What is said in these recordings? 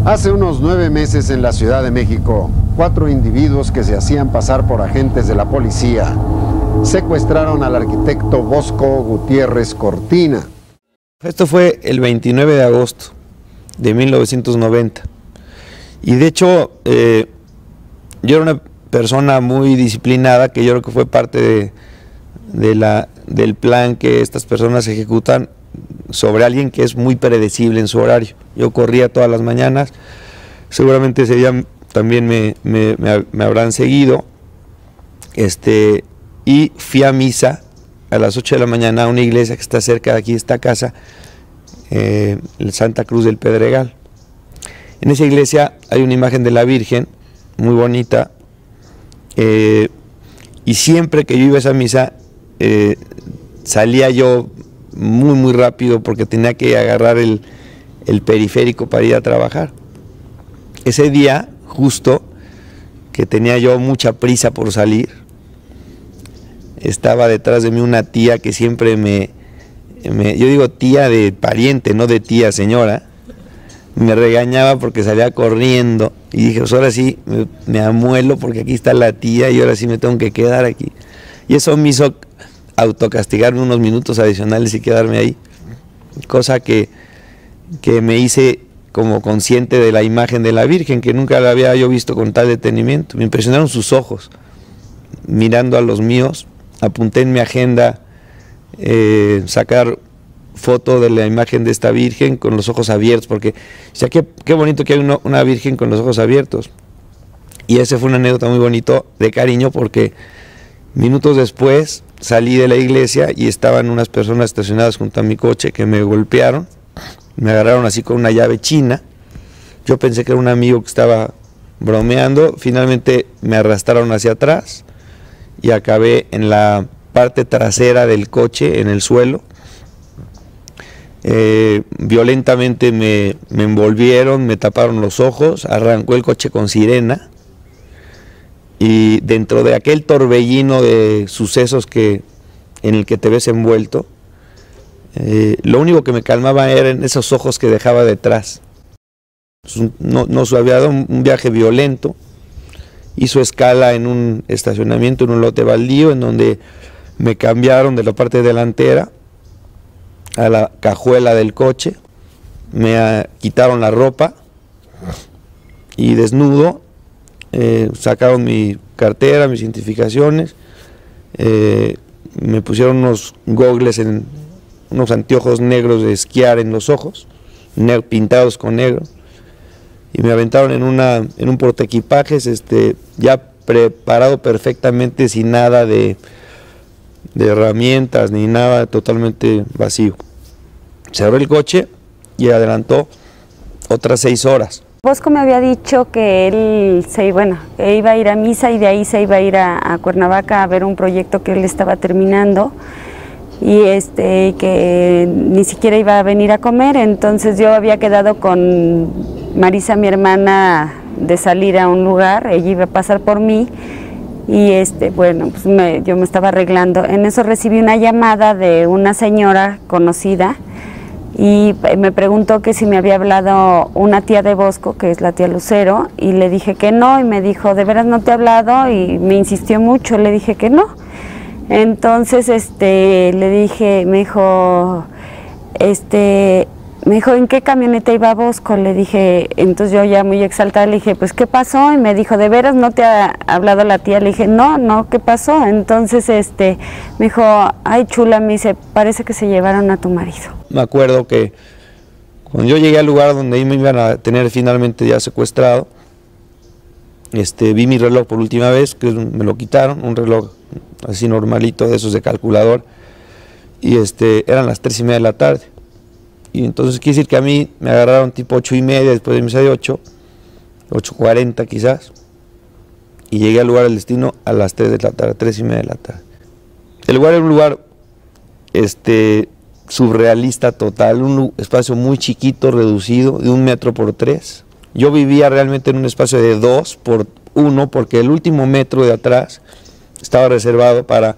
Hace unos 9 meses en la Ciudad de México, 4 individuos que se hacían pasar por agentes de la policía secuestraron al arquitecto Bosco Gutiérrez Cortina. Esto fue el 29 de agosto de 1990. Y de hecho, yo era una persona muy disciplinada, que yo creo que fue parte del plan que estas personas ejecutan sobre alguien que es muy predecible en su horario. Yo corría todas las mañanas, seguramente ese día también me habrán seguido, y fui a misa a las 8 de la mañana a una iglesia que está cerca de aquí de esta casa, el Santa Cruz del Pedregal. En esa iglesia hay una imagen de la Virgen muy bonita, y siempre que yo iba a esa misa salía yo muy rápido porque tenía que agarrar el periférico para ir a trabajar. Ese día, justo que tenía yo mucha prisa por salir, estaba detrás de mí una tía que siempre yo digo tía de pariente, no de tía señora, me regañaba porque salía corriendo y dije, pues ahora sí me amuelo porque aquí está la tía y ahora sí me tengo que quedar aquí. Y eso me hizo autocastigarme unos minutos adicionales y quedarme ahí, cosa que me hice como consciente de la imagen de la Virgen, que nunca la había yo visto con tal detenimiento. Me impresionaron sus ojos, mirando a los míos. Apunté en mi agenda sacar foto de la imagen de esta Virgen con los ojos abiertos, porque o sea, qué bonito que hay una Virgen con los ojos abiertos. Y esa fue una anécdota muy bonita de cariño, porque minutos después salí de la iglesia y estaban unas personas estacionadas junto a mi coche que me golpearon, me agarraron así con una llave china. Yo pensé que era un amigo que estaba bromeando, finalmente me arrastraron hacia atrás y acabé en la parte trasera del coche, en el suelo. Violentamente me envolvieron, me taparon los ojos, arrancó el coche con sirena. Y dentro de aquel torbellino de sucesos en el que te ves envuelto, lo único que me calmaba eran esos ojos que dejaba detrás. No había dado un viaje violento, hizo escala en un estacionamiento, en un lote baldío, en donde me cambiaron de la parte delantera a la cajuela del coche, me quitaron la ropa y desnudo, sacaron mi cartera, mis identificaciones, me pusieron unos gogles, unos anteojos negros de esquiar en los ojos, pintados con negro, y me aventaron en un portaequipajes, ya preparado perfectamente, sin nada de herramientas ni nada, totalmente vacío. Cerró el coche y adelantó otras 6 horas. Bosco me había dicho que él que iba a ir a misa y de ahí se iba a ir a Cuernavaca a ver un proyecto que él estaba terminando, y que ni siquiera iba a venir a comer. Entonces yo había quedado con Marisa, mi hermana, de salir a un lugar, ella iba a pasar por mí y yo me estaba arreglando. En eso recibí una llamada de una señora conocida y me preguntó que si me había hablado una tía de Bosco, que es la tía Lucero, y le dije que no, y me dijo, ¿de veras no te he hablado? Y me insistió mucho, le dije que no. Entonces le dije, me dijo, ¿en qué camioneta iba Bosco? Le dije, entonces yo ya muy exaltada le dije, pues ¿qué pasó? Y me dijo, ¿de veras no te ha hablado la tía? Le dije, no, ¿qué pasó? Entonces me dijo, ay chula, me dice, parece que se llevaron a tu marido. Me acuerdo que cuando yo llegué al lugar donde me iban a tener finalmente ya secuestrado, vi mi reloj por última vez, que me lo quitaron, un reloj así normalito, de esos de calculador, y eran las 3:30 de la tarde. Y entonces quiere decir que a mí me agarraron tipo 8:30, después de misa de 8:40 quizás, y llegué al lugar del destino a las 3 de la tarde, 3:30 de la tarde. El lugar era un lugar surrealista total, un espacio muy chiquito, reducido, de 1 metro por 3. Yo vivía realmente en un espacio de 2 por 1, porque el último metro de atrás estaba reservado para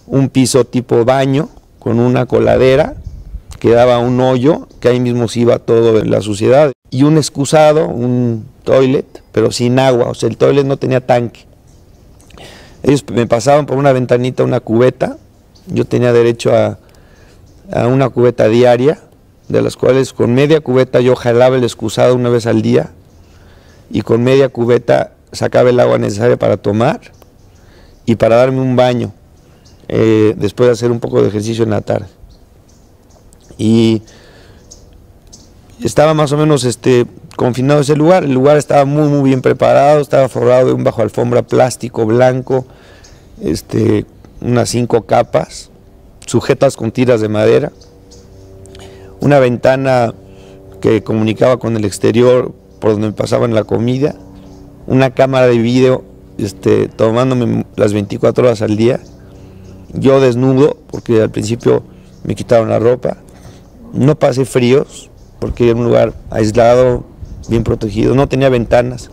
un piso tipo baño, con una coladera que daba un hoyo, que ahí mismo se iba todo la suciedad. y un excusado, un toilet, pero sin agua, o sea, el toilet no tenía tanque. Ellos me pasaban por una ventanita una cubeta, yo tenía derecho a una cubeta diaria, de las cuales con media cubeta yo jalaba el excusado una vez al día, y con media cubeta sacaba el agua necesaria para tomar y para darme un baño, después de hacer un poco de ejercicio en la tarde. Y estaba más o menos confinado ese lugar. El lugar estaba muy bien preparado, estaba forrado de un bajo alfombra plástico blanco, unas 5 capas, sujetas con tiras de madera, una ventana que comunicaba con el exterior por donde me pasaban la comida, una cámara de video tomándome las 24 horas al día, yo desnudo, porque al principio me quitaron la ropa, no pasé fríos, porque era un lugar aislado, bien protegido, no tenía ventanas,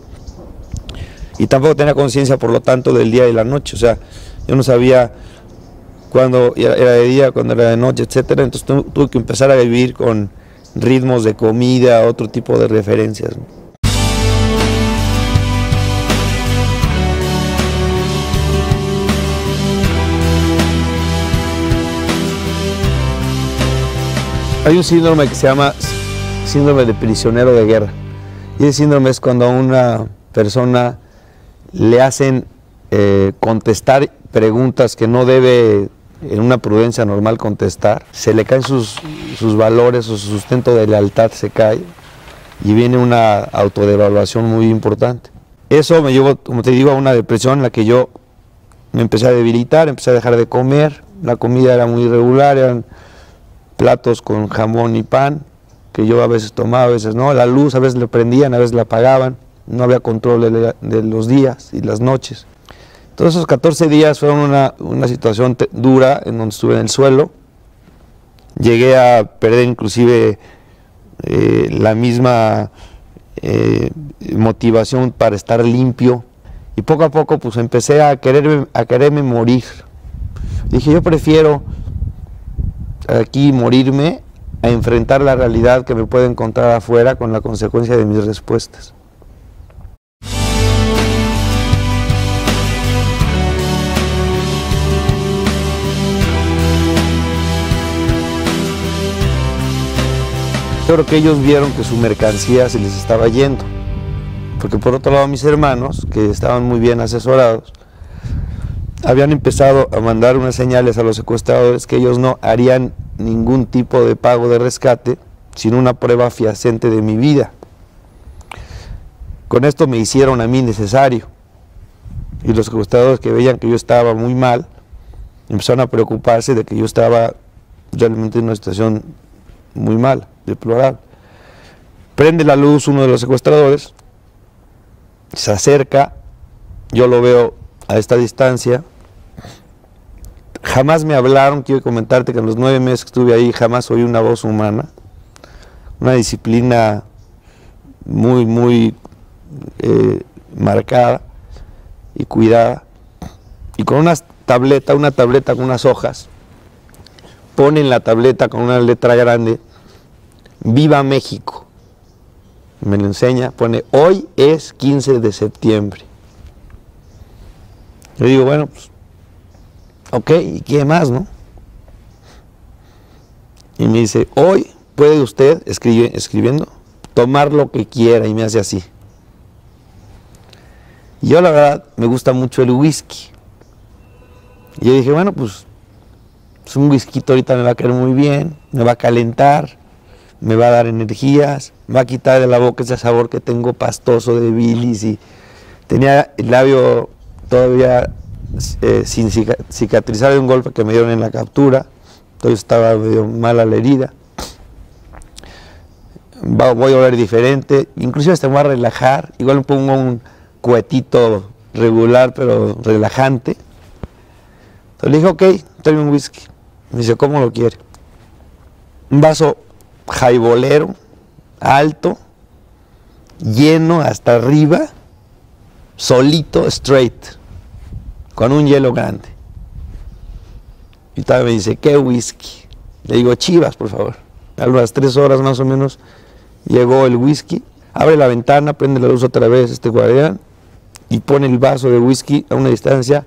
y tampoco tenía conciencia, por lo tanto, del día y la noche, o sea, yo no sabía cuándo era de día, cuándo era de noche, etcétera. Entonces tuve que empezar a vivir con ritmos de comida, otro tipo de referencias, ¿no? Hay un síndrome que se llama síndrome de prisionero de guerra. Y ese síndrome es cuando a una persona le hacen contestar preguntas que no debe en una prudencia normal contestar. Se le caen sus valores, o su sustento de lealtad se cae y viene una autodevaluación muy importante. Eso me llevó, como te digo, a una depresión en la que yo me empecé a debilitar, empecé a dejar de comer, la comida era muy irregular, eran platos con jamón y pan, que yo a veces tomaba, a veces no, la luz a veces la prendían, a veces la apagaban, no había control de los días y las noches. Todos esos 14 días fueron una situación dura, en donde estuve en el suelo, llegué a perder inclusive la misma motivación para estar limpio, y poco a poco pues empecé a quererme morir. Dije, yo prefiero aquí morirme a enfrentar la realidad que me puede encontrar afuera con la consecuencia de mis respuestas. Yo creo que ellos vieron que su mercancía se les estaba yendo, porque por otro lado mis hermanos, que estaban muy bien asesorados, habían empezado a mandar unas señales a los secuestradores que ellos no harían ningún tipo de pago de rescate sin una prueba fehaciente de mi vida. Con esto me hicieron a mí necesario, y los secuestradores, que veían que yo estaba muy mal, empezaron a preocuparse de que yo estaba realmente en una situación muy mala, deplorable. Prende la luz uno de los secuestradores, se acerca, yo lo veo a esta distancia. Jamás me hablaron, quiero comentarte que en los 9 meses que estuve ahí jamás oí una voz humana, una disciplina muy marcada y cuidada, y con una tableta con unas hojas, ponen la tableta con una letra grande, Viva México, me lo enseña, pone, hoy es 15 de septiembre. Yo digo, bueno, pues, ok, ¿y qué más, no? Y me dice, hoy puede usted, escribiendo, tomar lo que quiera, y me hace así. Y yo la verdad me gusta mucho el whisky. Y yo dije, bueno, pues un whisky ahorita me va a caer muy bien, me va a calentar, me va a dar energías, me va a quitar de la boca ese sabor que tengo pastoso de bilis, y tenía el labio todavía sin cicatrizar de un golpe que me dieron en la captura, todavía estaba medio mala la herida. Voy a oler diferente, inclusive hasta me voy a relajar, igual me pongo un cuetito regular pero relajante. Entonces le dije, ok, tráeme un whisky. Me dice, ¿cómo lo quiere? Un vaso jaibolero, alto, lleno hasta arriba, solito, straight, con un hielo grande. Y también me dice, ¿qué whisky? Le digo, Chivas, por favor. A las 3 horas más o menos llegó el whisky, Abre la ventana, prende la luz otra vez este guardián y pone el vaso de whisky a una distancia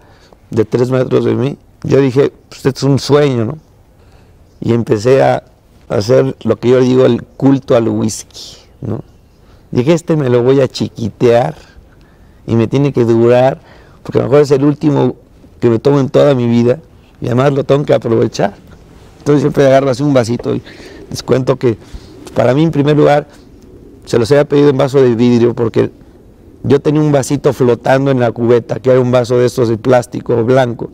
de 3 metros de mí. Yo dije, pues esto es un sueño, ¿no? Y empecé a hacer lo que yo digo, el culto al whisky, ¿no? Dije, este me lo voy a chiquitear y me tiene que durar, porque a lo mejor es el último que me tomo en toda mi vida y además lo tengo que aprovechar. Entonces siempre agarro así un vasito y les cuento que para mí, en primer lugar, se los había pedido en vaso de vidrio porque yo tenía un vasito flotando en la cubeta, que era un vaso de estos de plástico blanco.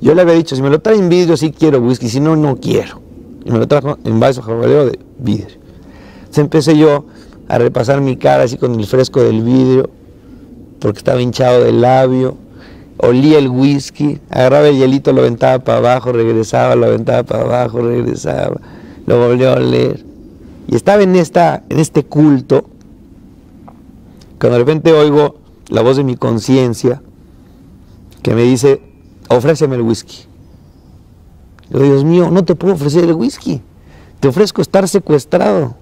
Yo le había dicho, si me lo trae en vidrio sí quiero whisky, si no, no quiero. Y me lo trajo en vaso jabalero de vidrio. Entonces empecé yo a repasar mi cara así con el fresco del vidrio, porque estaba hinchado del labio. Olía el whisky, agarraba el hielito, lo aventaba para abajo, regresaba, lo aventaba para abajo, regresaba, lo volvió a oler. Y estaba en este culto, cuando de repente oigo la voz de mi conciencia que me dice, ofréceme el whisky. Yo digo, Dios mío, no te puedo ofrecer el whisky, te ofrezco estar secuestrado.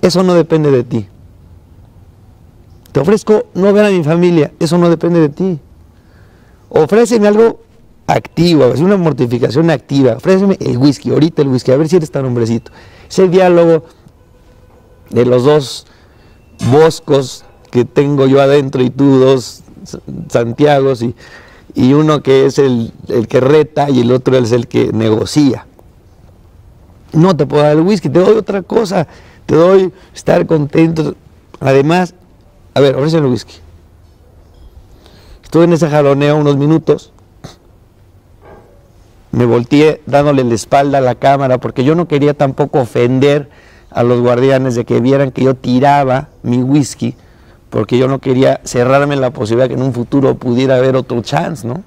Eso no depende de ti. Te ofrezco no ver a mi familia, eso no depende de ti. Ofréceme algo activo, es una mortificación activa. Ofréceme el whisky, ahorita el whisky, a ver si eres tan hombrecito. Ese diálogo de los dos Boscos que tengo yo adentro y tú, dos Santiagos, y uno que es el que reta y el otro es el que negocia. No te puedo dar el whisky, te doy otra cosa, te doy estar contento. Además, a ver, ofréceme el whisky. Estuve en ese jaloneo unos minutos, me volteé dándole la espalda a la cámara porque yo no quería tampoco ofender a los guardianes de que vieran que yo tiraba mi whisky, porque yo no quería cerrarme la posibilidad que en un futuro pudiera haber otro chance, ¿no?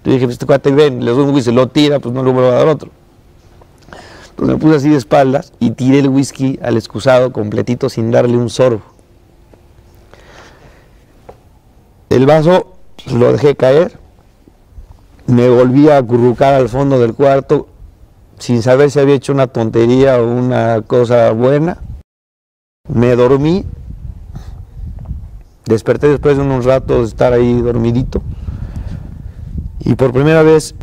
Yo dije, pues este cuate ven, le doy un whisky, lo tira, pues no le voy a dar otro. Entonces me puse así de espaldas y tiré el whisky al excusado completito sin darle un sorbo. El vaso lo dejé caer, me volví a acurrucar al fondo del cuarto sin saber si había hecho una tontería o una cosa buena. Me dormí, desperté después de unos ratos de estar ahí dormidito y por primera vez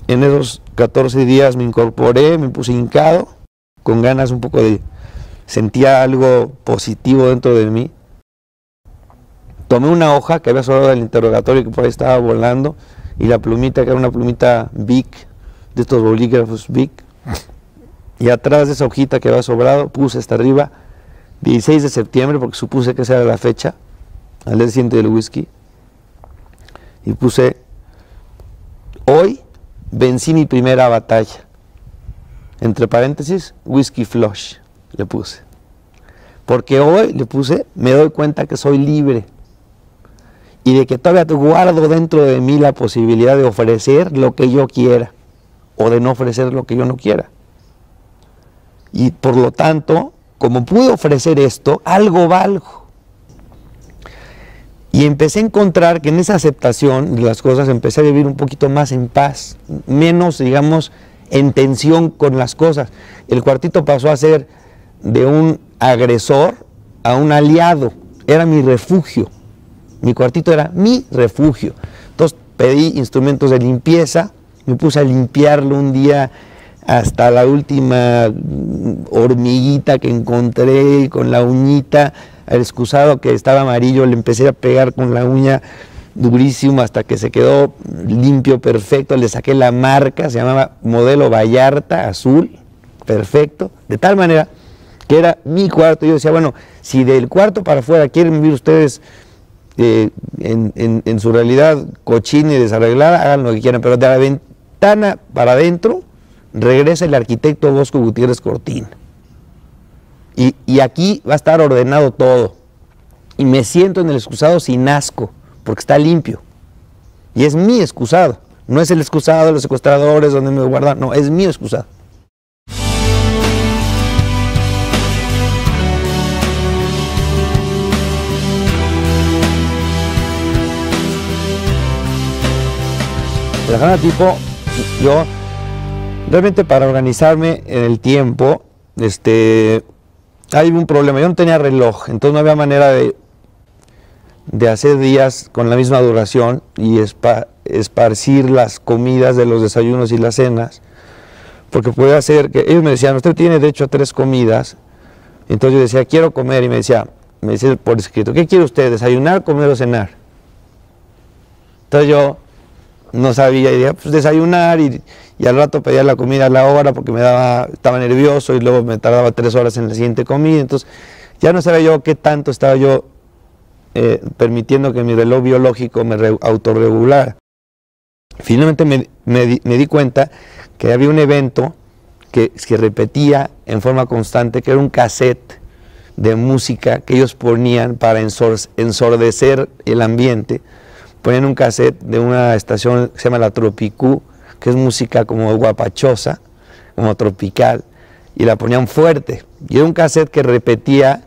en esos 14 días me incorporé, me puse hincado, con ganas un poco de... sentía algo positivo dentro de mí. Tomé una hoja que había sobrado del interrogatorio que por ahí estaba volando y la plumita, que era una plumita Bic, de estos bolígrafos Bic, y atrás de esa hojita que había sobrado puse hasta arriba 16 de septiembre porque supuse que esa era la fecha, al día siguiente del whisky, y puse hoy vencí mi primera batalla, entre paréntesis whisky flush le puse, porque hoy le puse me doy cuenta que soy libre y de que todavía guardo dentro de mí la posibilidad de ofrecer lo que yo quiera o de no ofrecer lo que yo no quiera. Y por lo tanto, como pude ofrecer esto, algo valgo. Y empecé a encontrar que en esa aceptación de las cosas empecé a vivir un poquito más en paz, menos, digamos, en tensión con las cosas. El cuartito pasó a ser de un agresor a un aliado, era mi refugio. Mi cuartito era mi refugio. Entonces pedí instrumentos de limpieza, me puse a limpiarlo un día hasta la última hormiguita que encontré con la uñita, al excusado que estaba amarillo le empecé a pegar con la uña durísimo hasta que se quedó limpio, perfecto, le saqué la marca, se llamaba Modelo Vallarta, azul, perfecto, de tal manera que era mi cuarto. Yo decía, bueno, si del cuarto para afuera quieren vivir ustedes en su realidad cochina y desarreglada, hagan lo que quieran, pero de la ventana para adentro regresa el arquitecto Bosco Gutiérrez Cortina y aquí va a estar ordenado todo y me siento en el excusado sin asco porque está limpio y es mi excusado, no es el excusado de los secuestradores donde me guardan, no, es mi excusado. El tipo, yo realmente para organizarme en el tiempo, hay un problema, yo no tenía reloj, entonces no había manera de hacer días con la misma duración y esparcir las comidas de los desayunos y las cenas, porque puede hacer que, ellos me decían, usted tiene derecho a 3 comidas, entonces yo decía, quiero comer, y me decía por escrito, ¿qué quiere usted, desayunar, comer o cenar? Entonces yo no sabía, y dije, pues desayunar, y al rato pedía la comida a la hora porque estaba nervioso, y luego me tardaba 3 horas en la siguiente comida, entonces ya no sabía yo qué tanto estaba yo permitiendo que mi reloj biológico me autorregulara. Finalmente me di cuenta que había un evento que repetía en forma constante, que era un cassette de música que ellos ponían para ensordecer el ambiente. Ponían un cassette de una estación que se llama La Tropicú, que es música como guapachosa, como tropical, y la ponían fuerte. Y era un cassette que repetía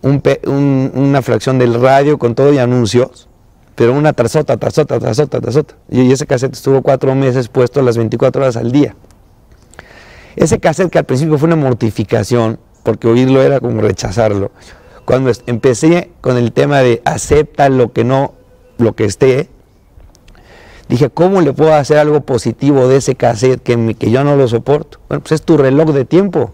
una fracción del radio con todo y anuncios, pero una tras otra. Y ese cassette estuvo 4 meses puesto las 24 horas al día. Ese cassette, que al principio fue una mortificación, porque oírlo era como rechazarlo, cuando empecé con el tema de acepta lo que esté, dije, ¿cómo le puedo hacer algo positivo de ese cassette que yo no lo soporto? Bueno, pues es tu reloj de tiempo.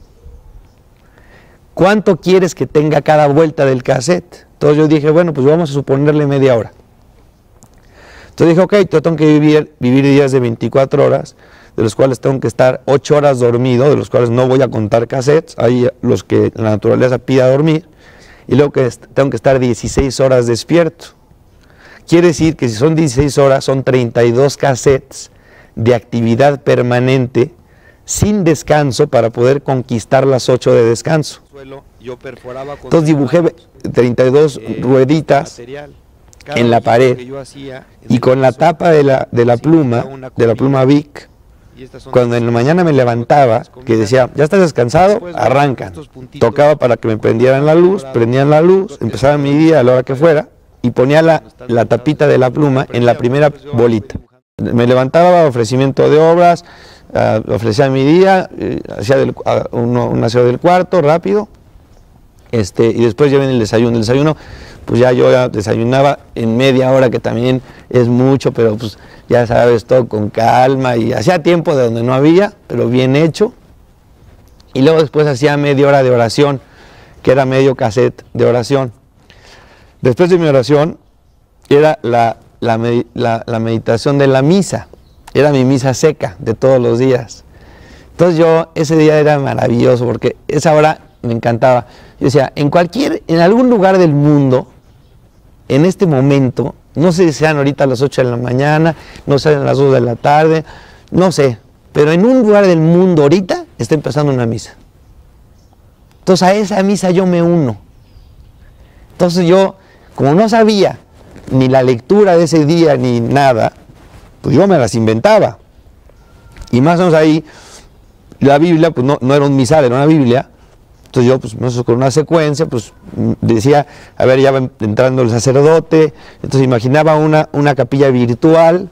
¿Cuánto quieres que tenga cada vuelta del cassette? Entonces yo dije, bueno, pues vamos a suponerle media hora. Entonces dije, ok, yo tengo que vivir días de 24 horas, de los cuales tengo que estar 8 horas dormido, de los cuales no voy a contar cassettes, hay los que la naturaleza pida dormir, y luego que tengo que estar 16 horas despierto. Quiere decir que si son 16 horas, son 32 cassettes de actividad permanente, sin descanso, para poder conquistar las 8 de descanso. Entonces dibujé 32 rueditas en la pared, y con la tapa de la pluma Bic, cuando en la mañana me levantaba, que decía, ¿ya estás descansado? Arrancan. Tocaba para que me prendían la luz, empezaba mi día a la hora que fuera, y ponía la tapita de la pluma en la primera bolita. Me levantaba, ofrecimiento de obras, ofrecía mi día, hacía un aseo del cuarto rápido, y después ya viene el desayuno. El desayuno, pues yo desayunaba en media hora, que también es mucho, pero pues ya sabes, todo con calma, y hacía tiempo de donde no había, pero bien hecho. Y luego después hacía media hora de oración, que era medio cassette de oración. Después de mi oración era la meditación de la misa, era mi misa seca de todos los días. Entonces ese día era maravilloso, porque esa hora me encantaba. Yo decía, en algún lugar del mundo, en este momento, no sé si sean ahorita a las 8 de la mañana, no sean a las 2 de la tarde, no sé, pero en un lugar del mundo ahorita está empezando una misa. Entonces a esa misa yo me uno. Entonces yo, como no sabía ni la lectura de ese día ni nada, pues yo me las inventaba. Y más o menos ahí, la Biblia, pues no era un misal, era una Biblia. Entonces yo, pues con una secuencia, pues decía, a ver, ya va entrando el sacerdote. Entonces imaginaba una capilla virtual,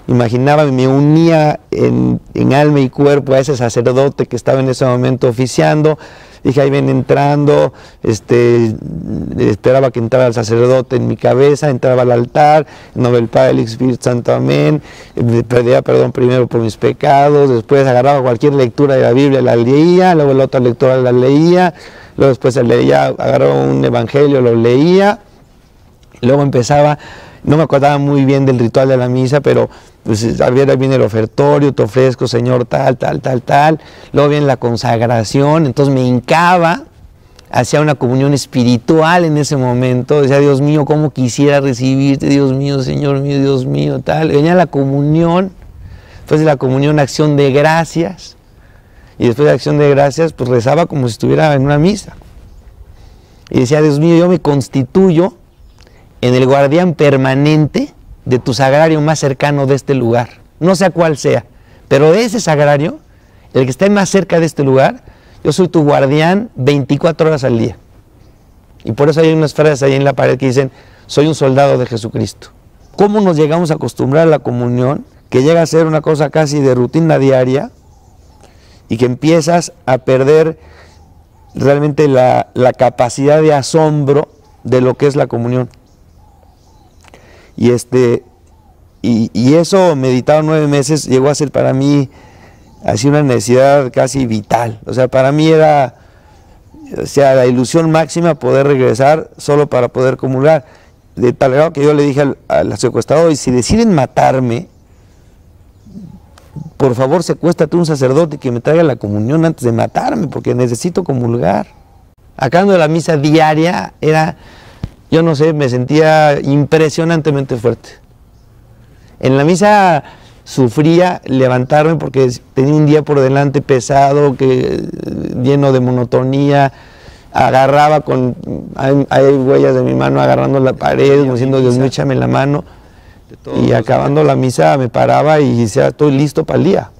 me unía en alma y cuerpo a ese sacerdote que estaba en ese momento oficiando. Dije, ahí ven entrando, esperaba que entrara el sacerdote en mi cabeza, entraba al altar, en nombre del Padre, del Espíritu Santo, amén. Pedía perdón primero por mis pecados, después agarraba cualquier lectura de la Biblia, la leía, luego la otra lectura la leía, luego después agarraba un evangelio, lo leía, luego empezaba. No me acordaba muy bien del ritual de la misa, pero pues viene el ofertorio, te ofrezco, Señor, tal. Luego viene la consagración, entonces me hincaba, hacía una comunión espiritual en ese momento. Decía, Dios mío, cómo quisiera recibirte, Dios mío, Señor mío, Dios mío, tal. Venía la comunión, después de la comunión, acción de gracias. Y después de acción de gracias, pues rezaba como si estuviera en una misa. Y decía, Dios mío, yo me constituyo en el guardián permanente de tu sagrario más cercano de este lugar, no sé cuál sea, pero de ese sagrario, el que esté más cerca de este lugar, yo soy tu guardián 24 horas al día. Y por eso hay unas frases ahí en la pared que dicen, soy un soldado de Jesucristo. ¿Cómo nos llegamos a acostumbrar a la comunión, que llega a ser una cosa casi de rutina diaria, y que empiezas a perder realmente la capacidad de asombro de lo que es la comunión. Y eso, meditado 9 meses, llegó a ser para mí así una necesidad casi vital. O sea, para mí era, o sea, la ilusión máxima poder regresar solo para poder comulgar. De tal grado que yo le dije al secuestrador, y si deciden matarme, por favor secuéstrate un sacerdote que me traiga la comunión antes de matarme, porque necesito comulgar. Acabando la misa diaria, era, yo no sé, me sentía impresionantemente fuerte. En la misa sufría levantarme porque tenía un día por delante pesado, lleno de monotonía. Agarraba hay huellas de mi mano agarrando la pared, como diciendo, Dios mío, échame la mano. Y acabando la misa me paraba y decía, estoy listo para el día.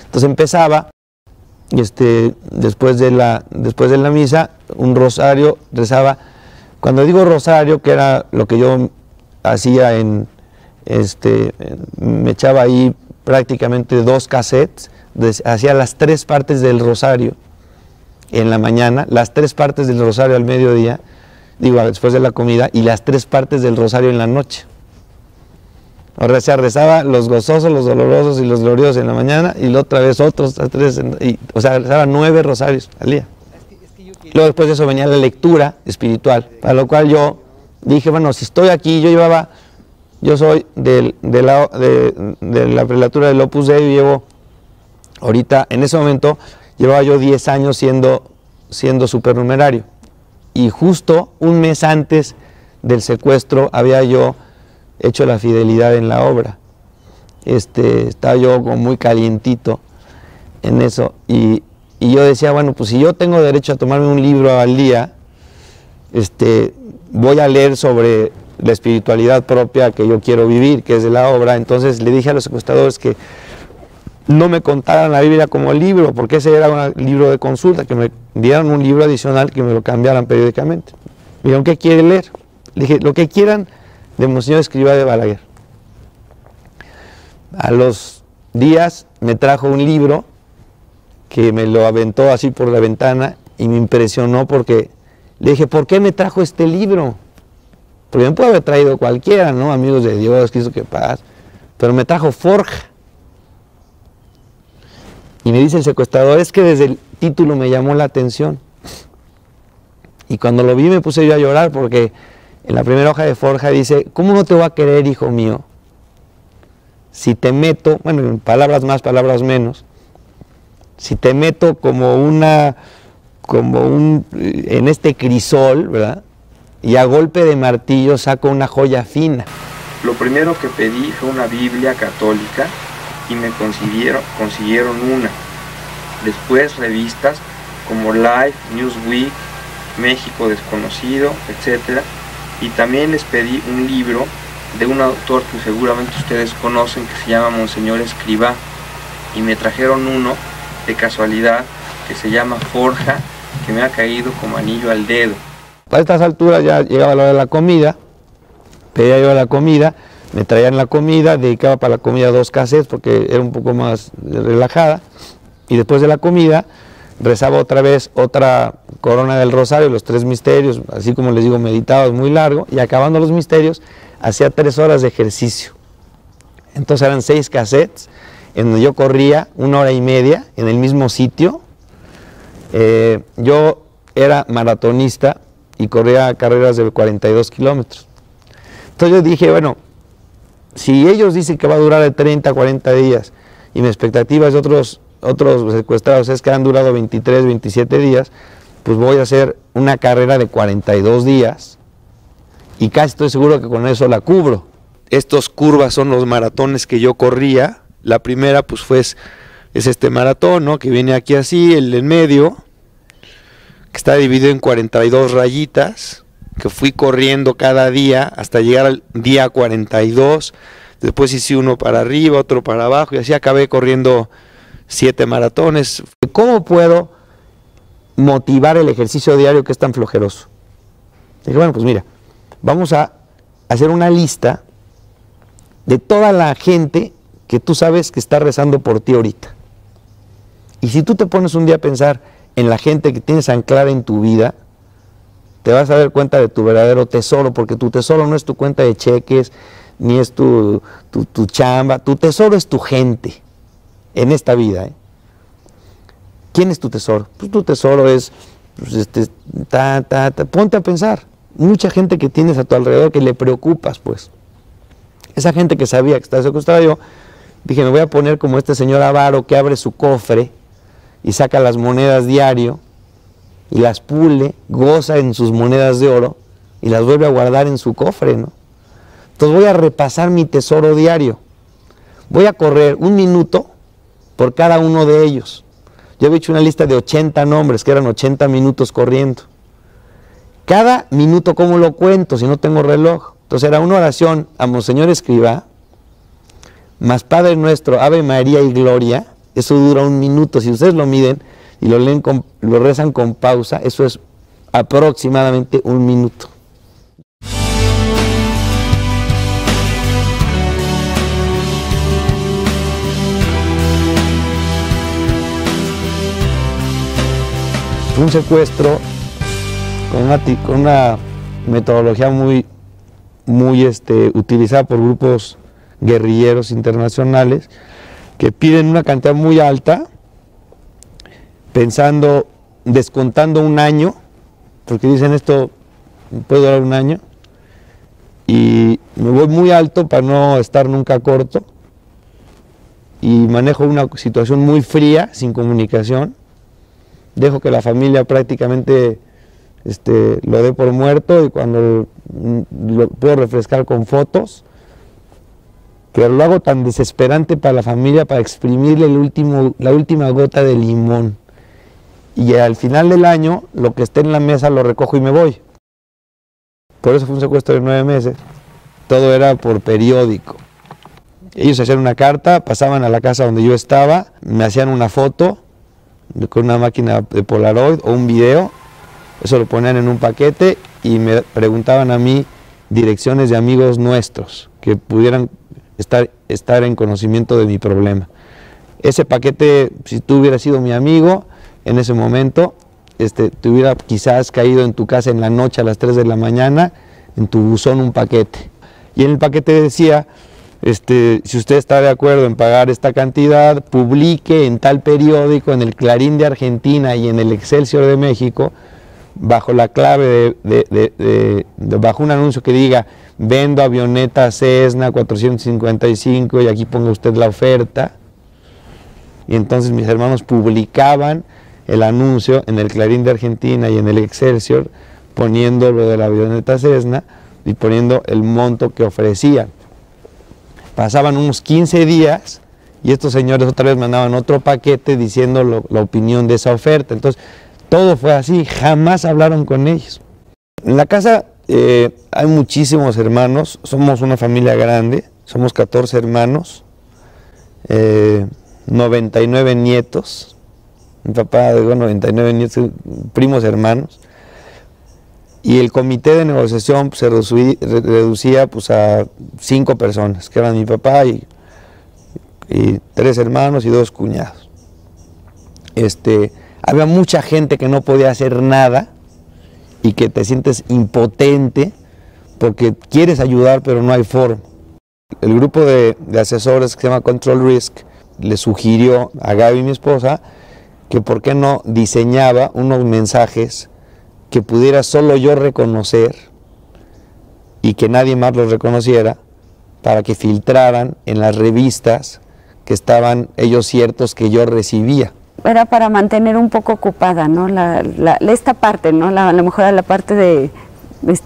Entonces empezaba, después de la misa, un rosario, rezaba. Cuando digo rosario, que era lo que yo hacía me echaba ahí prácticamente 2 cassettes, hacía las 3 partes del rosario en la mañana, las 3 partes del rosario al mediodía, después de la comida, y las 3 partes del rosario en la noche. O sea, rezaba los gozosos, los dolorosos y los gloriosos en la mañana, y la otra vez otros 3, o sea, rezaba 9 rosarios al día. Luego después de eso venía la lectura espiritual, para lo cual yo dije, bueno, si estoy aquí, yo soy de la prelatura del Opus Dei, y llevo, ahorita, en ese momento, llevaba yo 10 años siendo supernumerario, y justo un mes antes del secuestro había yo hecho la fidelidad en la obra. Estaba yo como muy calientito en eso, y yo decía, bueno, pues si yo tengo derecho a tomarme un libro al día, voy a leer sobre la espiritualidad propia que yo quiero vivir, que es de la obra. Entonces le dije a los secuestradores que no me contaran la Biblia como libro, porque ese era un libro de consulta, que me dieran un libro adicional, que me lo cambiaran periódicamente. Me dijeron, ¿qué quiere leer? Le dije, lo que quieran de Monseñor Escrivá de Balaguer. A los días me trajo un libro que me lo aventó así por la ventana y me impresionó, porque le dije, ¿por qué me trajo este libro? Porque me puede haber traído cualquiera, ¿no? Amigos de Dios, Cristo que paz. Pero me trajo Forja. Y me dice el secuestrador, es que desde el título me llamó la atención. Y cuando lo vi me puse yo a llorar, porque en la primera hoja de Forja dice, ¿cómo no te voy a querer, hijo mío? Si te meto, bueno, en palabras más, palabras menos, si te meto en este crisol, ¿verdad? Y a golpe de martillo saco una joya fina. Lo primero que pedí fue una Biblia católica y me consiguieron una. Después revistas como Life, Newsweek, México Desconocido, etc. Y también les pedí un libro de un autor que seguramente ustedes conocen, que se llama Monseñor Escrivá. Y me trajeron uno de casualidad que se llama Forja, que me ha caído como anillo al dedo. A estas alturas ya llegaba la hora de la comida, pedía yo la comida, me traían la comida, dedicaba para la comida 2 cassettes porque era un poco más relajada, y después de la comida rezaba otra vez otra corona del rosario, los 3 misterios, así como les digo, meditaba muy largo, y acabando los misterios hacía 3 horas de ejercicio. Entonces eran 6 cassettes, en donde yo corría 1 hora y media en el mismo sitio. Yo era maratonista y corría carreras de 42 kilómetros. Entonces yo dije, bueno, si ellos dicen que va a durar de 30 a 40 días y mi expectativa es de otros secuestrados es que han durado 23, 27 días, pues voy a hacer una carrera de 42 días y casi estoy seguro que con eso la cubro. Estos curvas son los maratones que yo corría. La primera pues es este maratón, ¿no? Que viene aquí así, el en medio, que está dividido en 42 rayitas, que fui corriendo cada día hasta llegar al día 42, después hice uno para arriba, otro para abajo, y así acabé corriendo 7 maratones. ¿Cómo puedo motivar el ejercicio diario que es tan flojeroso? Dije, bueno, pues mira, vamos a hacer una lista de toda la gente que tú sabes que está rezando por ti ahorita. Y si tú te pones un día a pensar en la gente que tienes anclada en tu vida, te vas a dar cuenta de tu verdadero tesoro, porque tu tesoro no es tu cuenta de cheques, ni es tu chamba, tu tesoro es tu gente en esta vida. ¿Quién es tu tesoro? Pues tu tesoro es, pues ponte a pensar, mucha gente que tienes a tu alrededor que le preocupas, pues. Esa gente que sabía que estaba secuestrada, yo dije, me voy a poner como este señor avaro que abre su cofre y saca las monedas diario y las pule, goza en sus monedas de oro y las vuelve a guardar en su cofre, ¿no? Entonces voy a repasar mi tesoro diario. Voy a correr 1 minuto por cada uno de ellos. Yo había hecho una lista de 80 nombres, que eran 80 minutos corriendo. Cada minuto, ¿cómo lo cuento si no tengo reloj? Entonces era una oración a Monseñor Escrivá, más Padre Nuestro, Ave María y Gloria. Eso dura 1 minuto. Si ustedes lo miden y lo leen, lo rezan con pausa, eso es aproximadamente 1 minuto. Fue un secuestro con una metodología muy utilizada por grupos guerrilleros internacionales que piden una cantidad muy alta, descontando 1 año, porque dicen esto puede durar 1 año, y me voy muy alto para no estar nunca corto, y manejo una situación muy fría, sin comunicación. Dejo que la familia prácticamente lo dé por muerto, y cuando lo puedo refrescar con fotos, pero lo hago tan desesperante para la familia, para exprimirle la última gota de limón. Y al final del año, lo que esté en la mesa lo recojo y me voy. Por eso fue un secuestro de 9 meses. Todo era por periódico. Ellos hacían una carta, pasaban a la casa donde yo estaba, me hacían una foto con una máquina de Polaroid o un video, eso lo ponían en un paquete y me preguntaban a mí direcciones de amigos nuestros que pudieran estar en conocimiento de mi problema. Ese paquete, si tú hubieras sido mi amigo en ese momento, te hubiera quizás caído en tu casa en la noche a las 3 de la mañana, en tu buzón un paquete. Y en el paquete decía, si usted está de acuerdo en pagar esta cantidad, publique en tal periódico, en el Clarín de Argentina y en el Excelsior de México, bajo la clave bajo un anuncio que diga, vendo avioneta Cessna 455 y aquí ponga usted la oferta. Y entonces mis hermanos publicaban el anuncio en el Clarín de Argentina y en el Excelsior, poniendo lo de la avioneta Cessna y poniendo el monto que ofrecían. Pasaban unos 15 días y estos señores otra vez mandaban otro paquete diciendo la opinión de esa oferta. Entonces, todo fue así, jamás hablaron con ellos. En la casa hay muchísimos hermanos, somos una familia grande, somos 14 hermanos, 99 nietos, mi papá dejó 99 nietos, primos hermanos, y el comité de negociación pues, se reducía pues, a 5 personas, que eran mi papá y 3 hermanos y 2 cuñados. Había mucha gente que no podía hacer nada y que te sientes impotente porque quieres ayudar pero no hay forma. El grupo de asesores que se llama Control Risk le sugirió a Gaby, mi esposa, que por qué no diseñaba unos mensajes que pudiera solo yo reconocer y que nadie más los reconociera para que filtraran en las revistas que estaban ellos ciertos que yo recibía. Era para mantener un poco ocupada, ¿no? Esta parte, ¿no? A lo mejor la parte de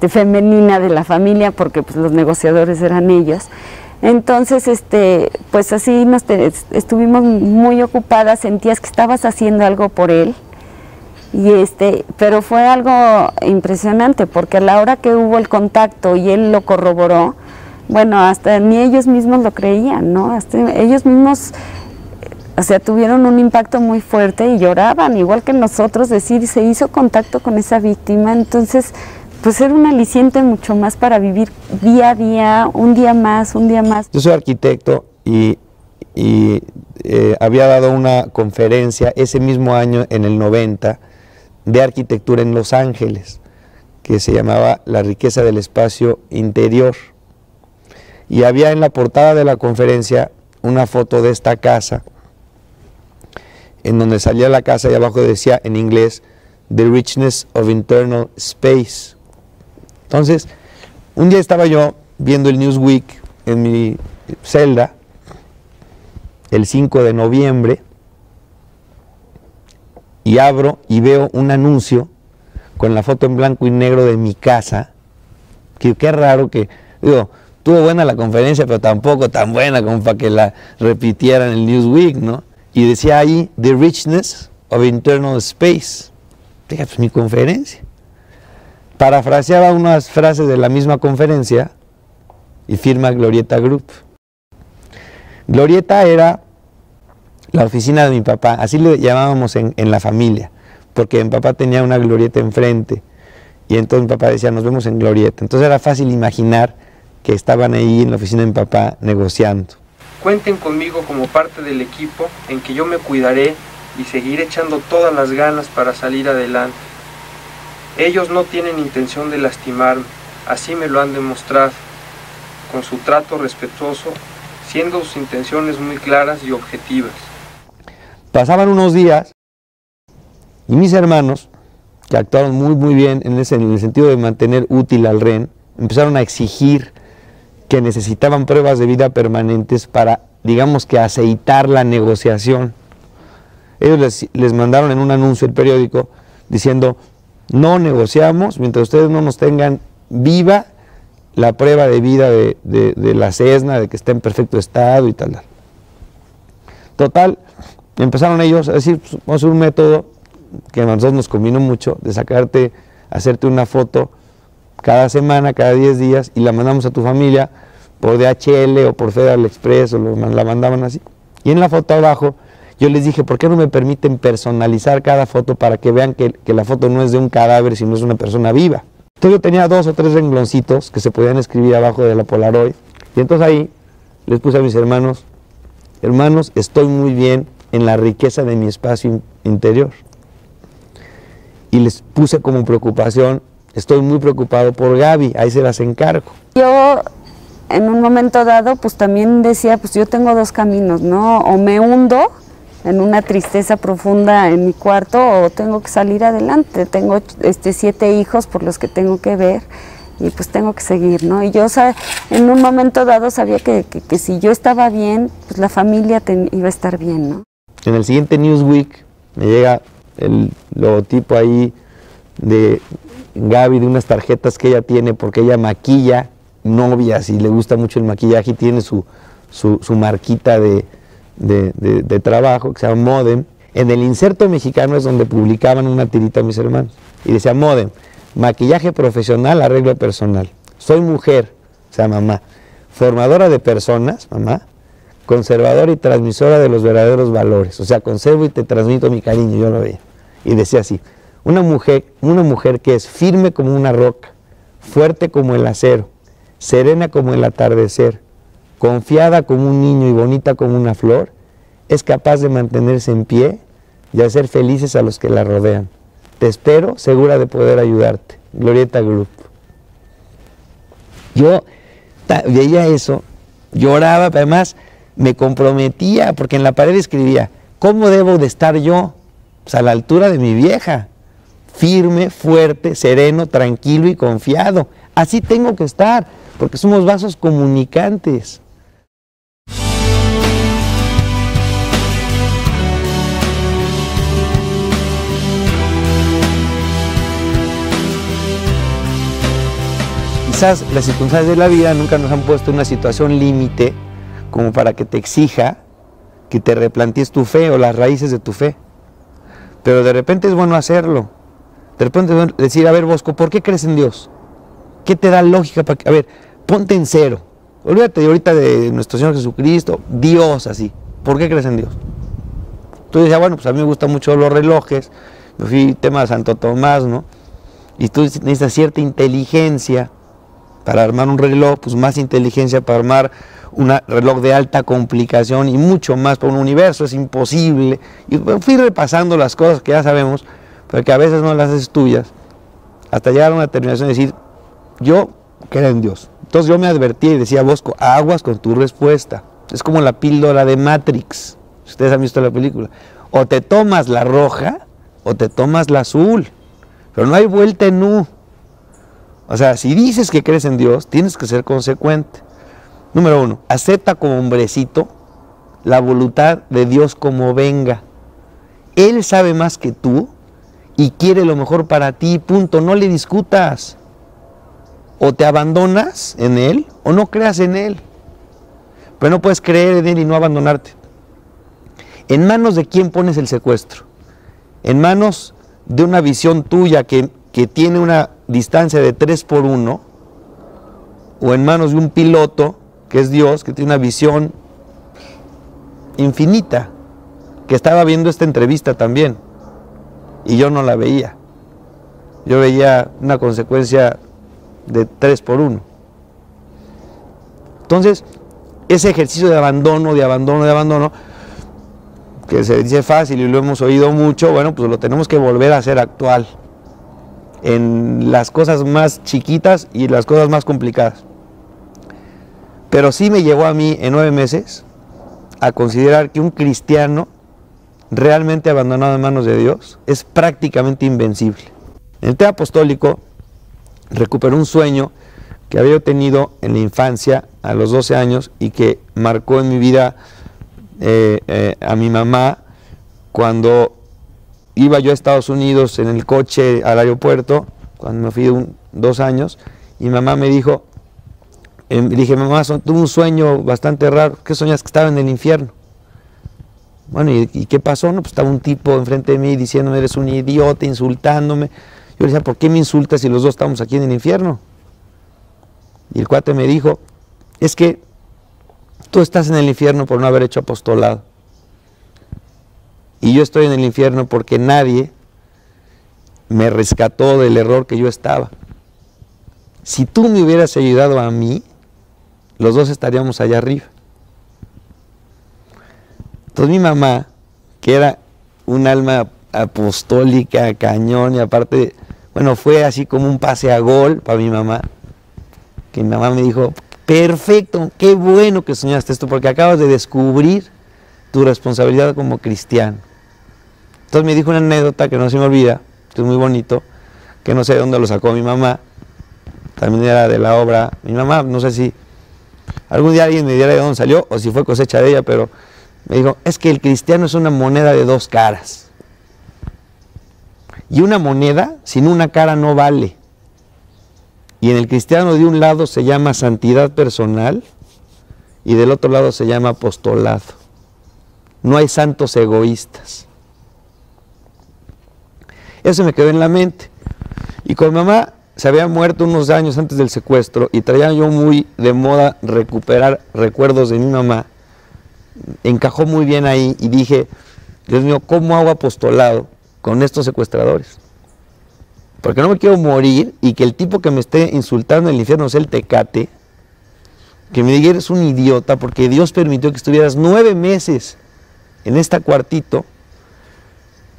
femenina de la familia, porque pues, los negociadores eran ellos. Entonces, pues así estuvimos muy ocupadas, sentías que estabas haciendo algo por él. Y pero fue algo impresionante, porque a la hora que hubo el contacto y él lo corroboró, bueno, hasta ni ellos mismos lo creían, ¿no? Hasta ellos mismos, o sea, tuvieron un impacto muy fuerte y lloraban, igual que nosotros, decir, se hizo contacto con esa víctima. Entonces, pues era un aliciente mucho más para vivir día a día, un día más, un día más. Yo soy arquitecto y y había dado una conferencia ese mismo año, en el 90, de arquitectura en Los Ángeles, que se llamaba La riqueza del espacio interior. Y había en la portada de la conferencia una foto de esta casa, en donde salía la casa y abajo decía en inglés, The Richness of Internal Space. Entonces, un día estaba yo viendo el Newsweek en mi celda, el 5 de noviembre, y abro y veo un anuncio con la foto en blanco y negro de mi casa. Qué raro que, digo, tuvo buena la conferencia, pero tampoco tan buena como para que la repitieran en el Newsweek, ¿no? Y decía ahí, The Richness of Internal Space. Dije, pues mi conferencia. Parafraseaba unas frases de la misma conferencia y firma Glorieta Group. Glorieta era la oficina de mi papá, así le llamábamos en la familia, porque mi papá tenía una glorieta enfrente, y entonces mi papá decía, nos vemos en Glorieta. Entonces era fácil imaginar que estaban ahí en la oficina de mi papá negociando. Cuenten conmigo como parte del equipo en que yo me cuidaré y seguiré echando todas las ganas para salir adelante. Ellos no tienen intención de lastimarme, así me lo han demostrado, con su trato respetuoso, siendo sus intenciones muy claras y objetivas. Pasaban unos días y mis hermanos, que actuaron muy bien en el sentido de mantener útil al REN, empezaron a exigir que necesitaban pruebas de vida permanentes para, digamos que, aceitar la negociación. Ellos les mandaron en un anuncio el periódico diciendo, no negociamos mientras ustedes no nos tengan viva la prueba de vida de la CESNA, de que está en perfecto estado y tal. Total, empezaron ellos a decir, pues, vamos a hacer un método que a nosotros nos convino mucho, de hacerte una foto cada semana, cada 10 días, y la mandamos a tu familia por DHL o por Federal Express, o la mandaban así. Y en la foto abajo, yo les dije, ¿por qué no me permiten personalizar cada foto para que vean que la foto no es de un cadáver, sino es una persona viva? Entonces yo tenía 2 o 3 rengloncitos que se podían escribir abajo de la Polaroid, y entonces ahí les puse a mis hermanos, estoy muy bien en la riqueza de mi espacio interior. Y les puse como preocupación, estoy muy preocupado por Gaby, ahí se las encargo. Yo en un momento dado pues también decía, pues yo tengo 2 caminos, ¿no? O me hundo en una tristeza profunda en mi cuarto, o tengo que salir adelante. Tengo 7 hijos por los que tengo que ver, y pues tengo que seguir, ¿no? Y yo en un momento dado sabía que si yo estaba bien, pues la familia iba a estar bien, ¿no? En el siguiente Newsweek me llega el logotipo ahí de Gaby, de unas tarjetas que ella tiene, porque ella maquilla novias y le gusta mucho el maquillaje, y tiene su marquita de trabajo que se llama Modem. En el inserto mexicano es donde publicaban una tirita a mis hermanos y decía Modem, maquillaje profesional, arreglo personal. Soy mujer, o sea, mamá, formadora de personas, mamá, conservadora y transmisora de los verdaderos valores, o sea, conservo y te transmito mi cariño, yo lo veía. Y decía así, una mujer que es firme como una roca, fuerte como el acero, serena como el atardecer, confiada como un niño y bonita como una flor, es capaz de mantenerse en pie y hacer felices a los que la rodean. Te espero, segura de poder ayudarte. Glorieta Group. Yo veía eso, lloraba, pero además me comprometía, porque en la pared escribía, ¿cómo debo de estar yo? Pues a la altura de mi vieja, firme, fuerte, sereno, tranquilo y confiado. Así tengo que estar, porque somos vasos comunicantes. Quizás las circunstancias de la vida nunca nos han puesto en una situación límite como para que te exija que te replantees tu fe o las raíces de tu fe. Pero de repente es bueno hacerlo. De repente es bueno decir, a ver, Bosco, ¿por qué crees en Dios? ¿Qué te da lógica para que, a ver, ponte en cero? Olvídate ahorita de nuestro Señor Jesucristo, Dios así. ¿Por qué crees en Dios? Tú decías, bueno, pues a mí me gustan mucho los relojes, me fui tema de Santo Tomás, ¿no? Y tú necesitas cierta inteligencia para armar un reloj, pues más inteligencia para armar un reloj de alta complicación y mucho más por un universo, es imposible. Y fui repasando las cosas que ya sabemos, pero que a veces no las haces tuyas, hasta llegar a una terminación de decir, yo creo en Dios. Entonces yo me advertí y decía, Bosco, aguas con tu respuesta. Es como la píldora de Matrix, ustedes han visto la película. O te tomas la roja o te tomas la azul, pero no hay vuelta en U. O sea, si dices que crees en Dios, tienes que ser consecuente. Número 1, acepta como hombrecito la voluntad de Dios como venga. Él sabe más que tú y quiere lo mejor para ti, punto. No le discutas. O te abandonas en Él o no creas en Él. Pero no puedes creer en Él y no abandonarte. ¿En manos de quién pones el secuestro? ¿En manos de una visión tuya que tiene una distancia de 3x1? ¿O en manos de un piloto, que es Dios, que tiene una visión infinita? Que estaba viendo esta entrevista también, y yo no la veía. Yo veía una consecuencia de 3x1. Entonces, ese ejercicio de abandono, que se dice fácil y lo hemos oído mucho, bueno, pues lo tenemos que volver a hacer actual en las cosas más chiquitas y las cosas más complicadas. Pero sí me llevó a mí en 9 meses a considerar que un cristiano realmente abandonado en manos de Dios es prácticamente invencible. En el tema apostólico recuperé un sueño que había tenido en la infancia a los 12 años y que marcó en mi vida a mi mamá cuando iba yo a Estados Unidos en el coche al aeropuerto, cuando me fui 2 años, y mi mamá me dijo, dije, mamá, tuve un sueño bastante raro. ¿Qué soñas? Que estaba en el infierno. Bueno, ¿y qué pasó? No, pues estaba un tipo enfrente de mí diciéndome, eres un idiota, insultándome. Yo le decía, ¿por qué me insultas si los dos estamos aquí en el infierno? Y el cuate me dijo, es que tú estás en el infierno por no haber hecho apostolado. Y yo estoy en el infierno porque nadie me rescató del error que yo estaba. Si tú me hubieras ayudado a mí, los dos estaríamos allá arriba. Entonces mi mamá, que era un alma apostólica, cañón, y aparte, bueno, fue así como un pase a gol para mi mamá, que mi mamá me dijo, perfecto, qué bueno que soñaste esto, porque acabas de descubrir tu responsabilidad como cristiano. Entonces me dijo una anécdota que no se me olvida, que es muy bonito, que no sé de dónde lo sacó mi mamá, también era de la obra, mi mamá, no sé si algún día alguien me diera de dónde salió, o si fue cosecha de ella, pero me dijo, es que el cristiano es una moneda de 2 caras. Y una moneda sin una cara no vale. Y en el cristiano de un lado se llama santidad personal y del otro lado se llama apostolado. No hay santos egoístas. Eso me quedó en la mente. Y con mamá se había muerto unos años antes del secuestro y traía yo muy de moda recuperar recuerdos de mi mamá. Encajó muy bien ahí y dije, Dios mío, ¿cómo hago apostolado con estos secuestradores? Porque no me quiero morir y que el tipo que me esté insultando en el infierno sea el Tecate, que me diga eres un idiota porque Dios permitió que estuvieras 9 meses en este cuartito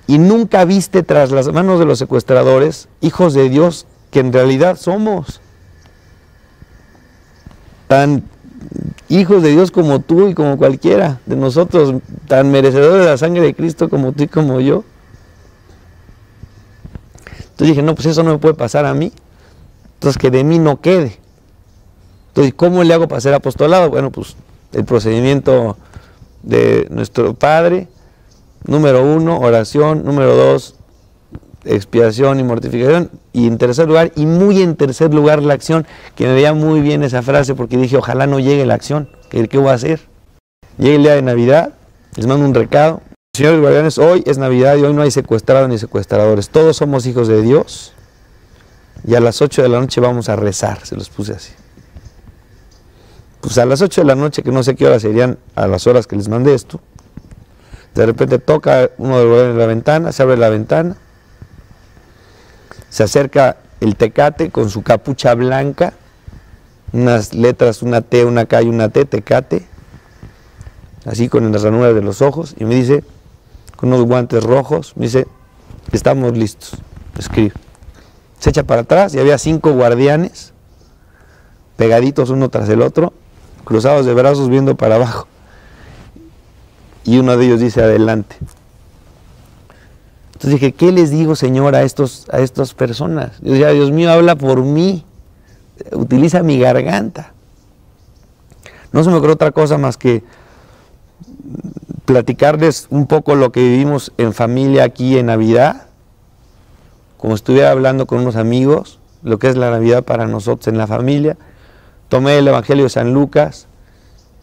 y nunca viste tras las manos de los secuestradores hijos de Dios que en realidad somos. Tan hijos de Dios como tú y como cualquiera de nosotros, tan merecedores de la sangre de Cristo como tú y como yo. Entonces dije, no, pues eso no me puede pasar a mí, entonces que de mí no quede. Entonces, ¿cómo le hago para ser apostolado? Bueno, pues el procedimiento de nuestro Padre, número 1, oración, número 2, expiación y mortificación, y en tercer lugar, y muy en tercer lugar, la acción, que me veía muy bien esa frase, porque dije, ojalá no llegue la acción, ¿qué voy a hacer? Llegue el día de Navidad, les mando un recado, señores guardianes, hoy es Navidad y hoy no hay secuestrados ni secuestradores, todos somos hijos de Dios, y a las 8 de la noche vamos a rezar, se los puse así. Pues a las 8 de la noche, que no sé qué horas serían a las horas que les mandé esto, de repente toca uno de los guardianes en la ventana, se abre la ventana, se acerca el Tecate con su capucha blanca unas letras, una T, una K y una T, Tecate, así con las ranuras de los ojos, y me dice, con unos guantes rojos, me dice, estamos listos, escribe. Se echa para atrás y había 5 guardianes, pegaditos uno tras el otro, cruzados de brazos viendo para abajo. Y uno de ellos dice, adelante. Entonces dije, ¿qué les digo, Señor, a estas personas? Yo decía, Dios mío, habla por mí, utiliza mi garganta. No se me ocurrió otra cosa más que platicarles un poco lo que vivimos en familia aquí en Navidad, como estuviera hablando con unos amigos, lo que es la Navidad para nosotros en la familia. Tomé el Evangelio de San Lucas,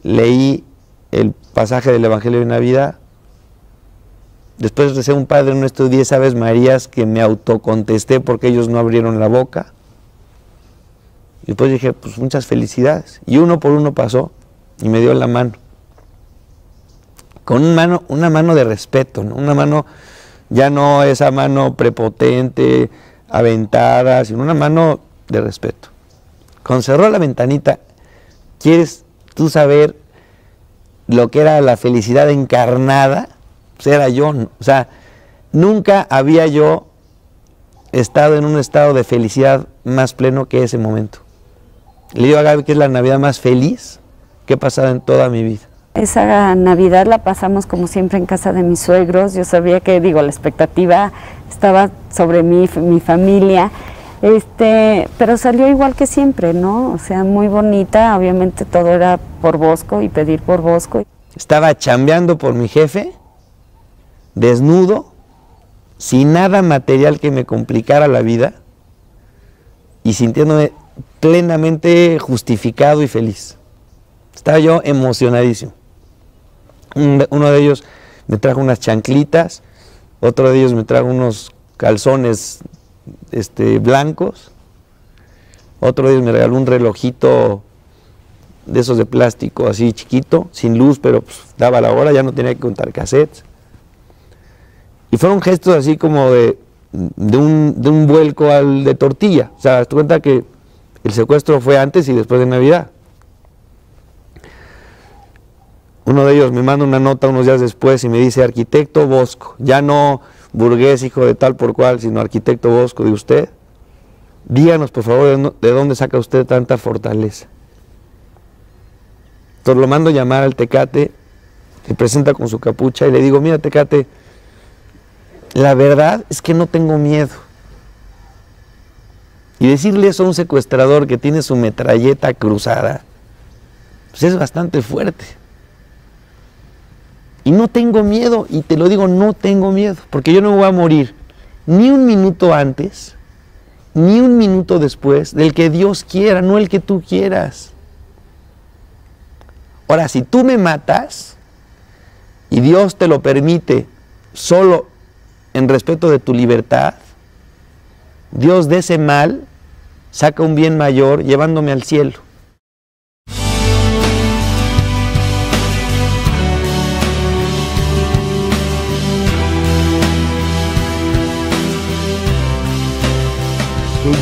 leí el pasaje del Evangelio de Navidad, después recé un Padre Nuestro 10 Aves Marías que me autocontesté porque ellos no abrieron la boca, y después dije, pues muchas felicidades, y uno por uno pasó y me dio la mano, con una mano de respeto, ¿no? Una mano, ya no esa mano prepotente, aventada, sino una mano de respeto. Cuando cerró la ventanita, ¿quieres tú saber lo que era la felicidad encarnada? Pues era yo, ¿no? O sea, nunca había yo estado en un estado de felicidad más pleno que ese momento. Le digo a Gaby que es la Navidad más feliz que he pasado en toda mi vida. Esa Navidad la pasamos como siempre en casa de mis suegros. Yo sabía que, la expectativa estaba sobre mi familia, pero salió igual que siempre, ¿no? O sea, muy bonita, obviamente todo era por Bosco y pedir por Bosco. Estaba chambeando por mi jefe, desnudo, sin nada material que me complicara la vida y sintiéndome plenamente justificado y feliz. Estaba yo emocionadísimo. Uno de ellos me trajo unas chanclitas, otro de ellos me trajo unos calzones blancos, otro de ellos me regaló un relojito de esos de plástico así chiquito, sin luz, pero pues, daba la hora, ya no tenía que contar cassettes. Y fueron gestos así como de un vuelco de tortilla. O sea, te cuenta que el secuestro fue antes y después de Navidad. Uno de ellos me manda una nota unos días después y me dice, arquitecto Bosco, ya no burgués hijo de tal por cual, sino arquitecto Bosco de usted, díganos por favor de dónde saca usted tanta fortaleza. Entonces lo mando llamar al Tecate, se presenta con su capucha y le digo, mira Tecate, la verdad es que no tengo miedo. Y decirle eso a un secuestrador que tiene su metralleta cruzada, pues es bastante fuerte. Y no tengo miedo, y te lo digo, no tengo miedo, porque yo no me voy a morir ni un minuto antes, ni un minuto después del que Dios quiera, no el que tú quieras. Ahora, si tú me matas, y Dios te lo permite solo en respeto de tu libertad, Dios de ese mal saca un bien mayor llevándome al cielo.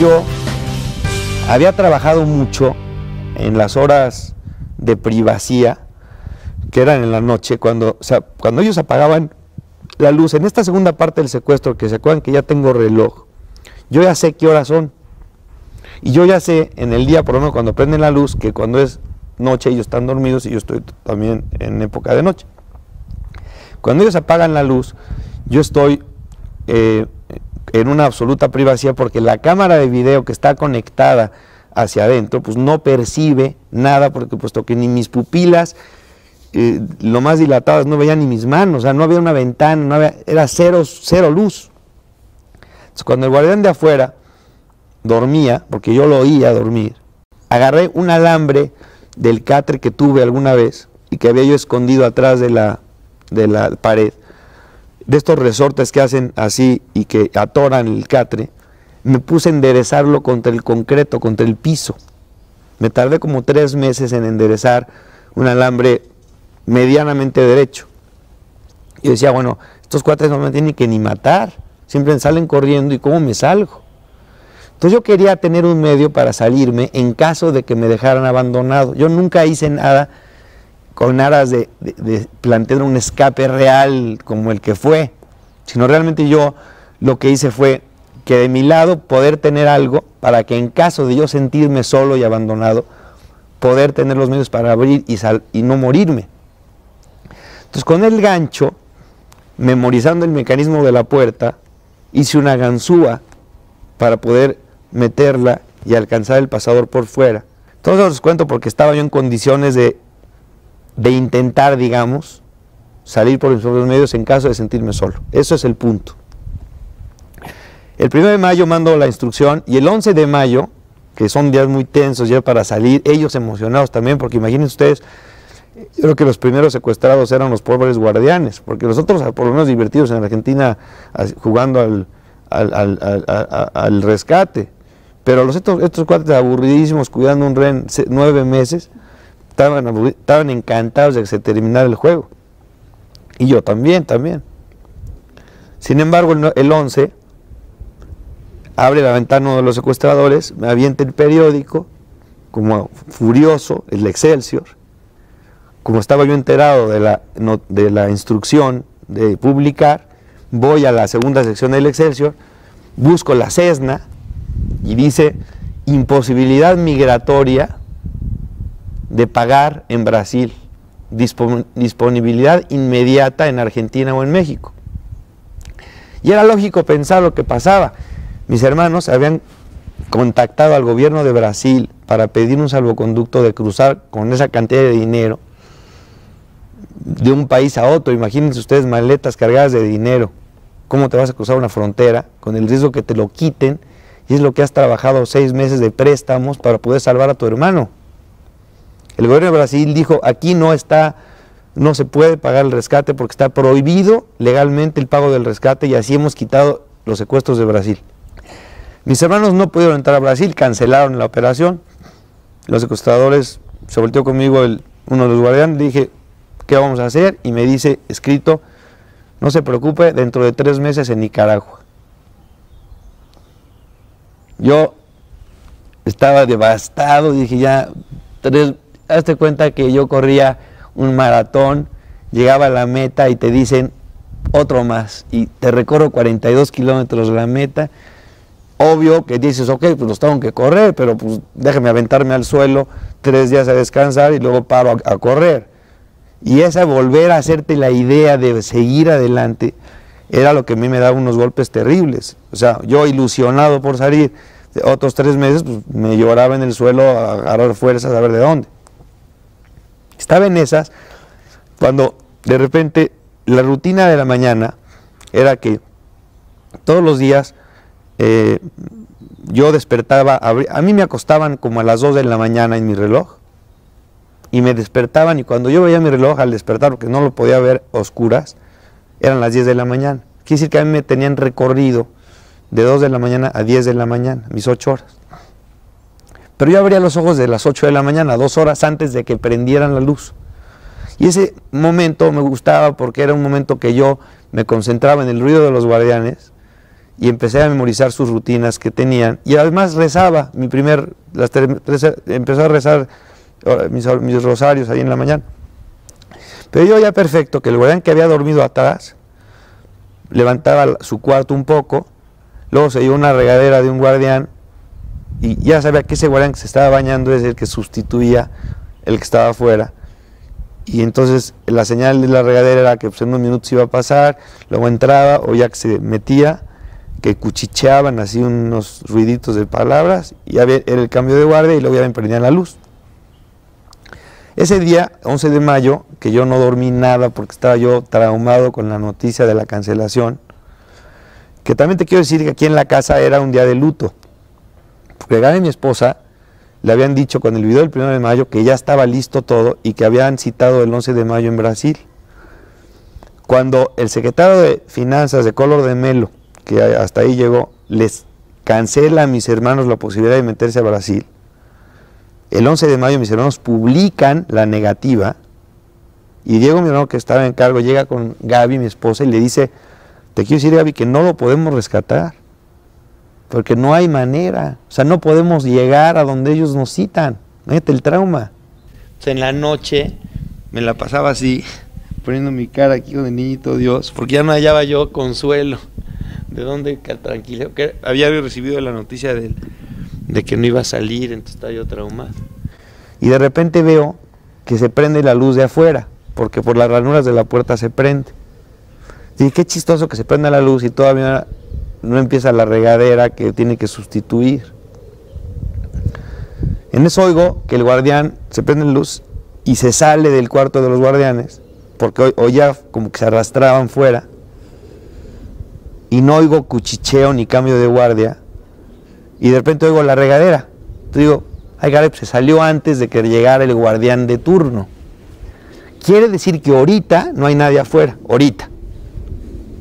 Yo había trabajado mucho en las horas de privacía, que eran en la noche, cuando ellos apagaban la luz. En esta segunda parte del secuestro, que se acuerdan que ya tengo reloj, yo ya sé qué horas son. Y yo ya sé en el día, por lo menos cuando prenden la luz, que cuando es noche ellos están dormidos y yo estoy también en época de noche. Cuando ellos apagan la luz, yo estoy en una absoluta privacidad, porque la cámara de video que está conectada hacia adentro, pues no percibe nada, porque puesto que ni mis pupilas, lo más dilatadas, no veían ni mis manos, o sea, no había una ventana, no había, era cero luz. Entonces, cuando el guardián de afuera dormía, porque yo lo oía dormir, agarré un alambre del catre que tuve alguna vez y que había yo escondido atrás de la pared, de estos resortes que hacen así y que atoran el catre, me puse a enderezarlo contra el concreto, contra el piso. Me tardé como 3 meses en enderezar un alambre medianamente derecho. Yo decía, bueno, estos cuates no me tienen que ni matar, siempre salen corriendo, ¿y cómo me salgo? Entonces yo quería tener un medio para salirme en caso de que me dejaran abandonado. Yo nunca hice nada con aras de plantear un escape real como el que fue, sino realmente yo lo que hice fue que de mi lado poder tener algo para que en caso de yo sentirme solo y abandonado, poder tener los medios para abrir y no morirme. Entonces con el gancho, memorizando el mecanismo de la puerta, hice una ganzúa para poder meterla y alcanzar el pasador por fuera. Todo eso les cuento porque estaba yo en condiciones de intentar, digamos, salir por mis propios medios en caso de sentirme solo. Eso es el punto. El 1 de mayo mando la instrucción y el 11 de mayo, que son días muy tensos ya para salir, ellos emocionados también, porque imagínense ustedes, yo creo que los primeros secuestrados eran los pobres guardianes, porque nosotros por lo menos divertidos en Argentina jugando al rescate, pero estos cuates aburridísimos cuidando un rehén 9 meses, estaban encantados de que se terminara el juego. Y yo también. Sin embargo, el 11 abre la ventana uno de los secuestradores, me avienta el periódico, como furioso, el Excelsior. Como estaba yo enterado de la instrucción de publicar, voy a la segunda sección del Excelsior, busco la Cesna y dice imposibilidad migratoria de pagar en Brasil, disponibilidad inmediata en Argentina o en México. Y era lógico pensar lo que pasaba. Mis hermanos habían contactado al gobierno de Brasil para pedir un salvoconducto de cruzar con esa cantidad de dinero de un país a otro. Imagínense ustedes maletas cargadas de dinero. ¿Cómo te vas a cruzar una frontera con el riesgo que te lo quiten? Y es lo que has trabajado 6 meses de préstamos para poder salvar a tu hermano. El gobierno de Brasil dijo, aquí no se puede pagar el rescate porque está prohibido legalmente el pago del rescate y así hemos quitado los secuestros de Brasil. Mis hermanos no pudieron entrar a Brasil, cancelaron la operación. Los secuestradores, se volteó conmigo uno de los guardianes, le dije, ¿qué vamos a hacer? Y me dice, escrito, no se preocupe, dentro de 3 meses en Nicaragua. Yo estaba devastado, dije ya, hazte cuenta que yo corría un maratón, llegaba a la meta y te dicen otro más, y te recorro 42 kilómetros la meta. Obvio que dices, ok, pues los tengo que correr, pero pues déjame aventarme al suelo 3 días a descansar y luego paro a correr. Y esa volver a hacerte la idea de seguir adelante era lo que a mí me daba unos golpes terribles. O sea, yo ilusionado por salir otros 3 meses, pues me lloraba en el suelo a agarrar fuerzas a ver de dónde. Estaba en esas cuando de repente la rutina de la mañana era que todos los días yo despertaba, a mí me acostaban como a las 2 de la mañana en mi reloj y me despertaban, y cuando yo veía mi reloj al despertar, porque no lo podía ver a oscuras, eran las 10 de la mañana. Quiere decir que a mí me tenían recorrido de 2 de la mañana a 10 de la mañana, mis 8 horas. Pero yo abría los ojos de las 8 de la mañana, 2 horas antes de que prendieran la luz. Y ese momento me gustaba porque era un momento que yo me concentraba en el ruido de los guardianes y empecé a memorizar sus rutinas que tenían. Y además rezaba, empecé a rezar mis rosarios ahí en la mañana. Pero yo ya perfecto, que el guardián que había dormido atrás, levantaba su cuarto un poco, luego se dio una regadera de un guardián, y ya sabía que ese guardián que se estaba bañando es el que sustituía el que estaba afuera. Y entonces la señal de la regadera era que pues, en unos minutos iba a pasar, luego entraba, o ya que se metía, que cuchicheaban así unos ruiditos de palabras, y ya era el cambio de guardia, y luego ya me prendían la luz. Ese día, 11 de mayo, que yo no dormí nada porque estaba yo traumado con la noticia de la cancelación, que también te quiero decir que aquí en la casa era un día de luto, porque Gaby, mi esposa, le habían dicho con el video del 1 de mayo que ya estaba listo todo y que habían citado el 11 de mayo en Brasil. Cuando el secretario de Finanzas de Collor de Mello, que hasta ahí llegó, les cancela a mis hermanos la posibilidad de meterse a Brasil, el 11 de mayo mis hermanos publican la negativa, y Diego, mi hermano que estaba en cargo, llega con Gaby, mi esposa, y le dice, te quiero decir, Gaby, que no lo podemos rescatar, porque no hay manera, o sea, no podemos llegar a donde ellos nos citan, fíjate el trauma. O sea, en la noche me la pasaba así, poniendo mi cara aquí con el niñito Dios, porque ya no hallaba yo consuelo, de dónde tranquilo, que había recibido la noticia de que no iba a salir, entonces estaba yo traumado. Y de repente veo que se prende la luz de afuera, porque por las ranuras de la puerta se prende. Y qué chistoso que se prenda la luz y todavía no empieza la regadera que tiene que sustituir. En eso oigo que el guardián se prende la luz y se sale del cuarto de los guardianes, porque oía como que se arrastraban fuera, y no oigo cuchicheo ni cambio de guardia, y de repente oigo la regadera. Entonces digo, ay, caray, pues se salió antes de que llegara el guardián de turno. Quiere decir que ahorita no hay nadie afuera, ahorita.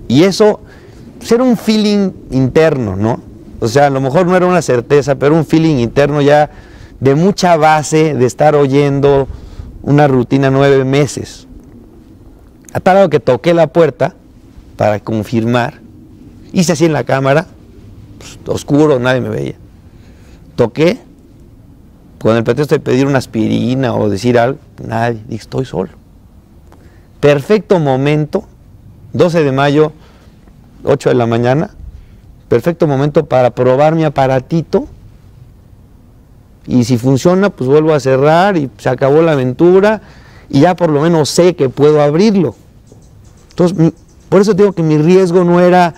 Y eso pues era un feeling interno, ¿no? O sea, a lo mejor no era una certeza, pero un feeling interno ya de mucha base de estar oyendo una rutina 9 meses. A tal grado que toqué la puerta para confirmar. Hice así en la cámara, pues, oscuro, nadie me veía. Toqué, con el pretexto de pedir una aspirina o decir algo, nadie, dije, estoy solo. Perfecto momento, 12 de mayo, 8 de la mañana, perfecto momento para probar mi aparatito, y si funciona, pues vuelvo a cerrar y se acabó la aventura, y ya por lo menos sé que puedo abrirlo. Entonces, por eso digo que mi riesgo no era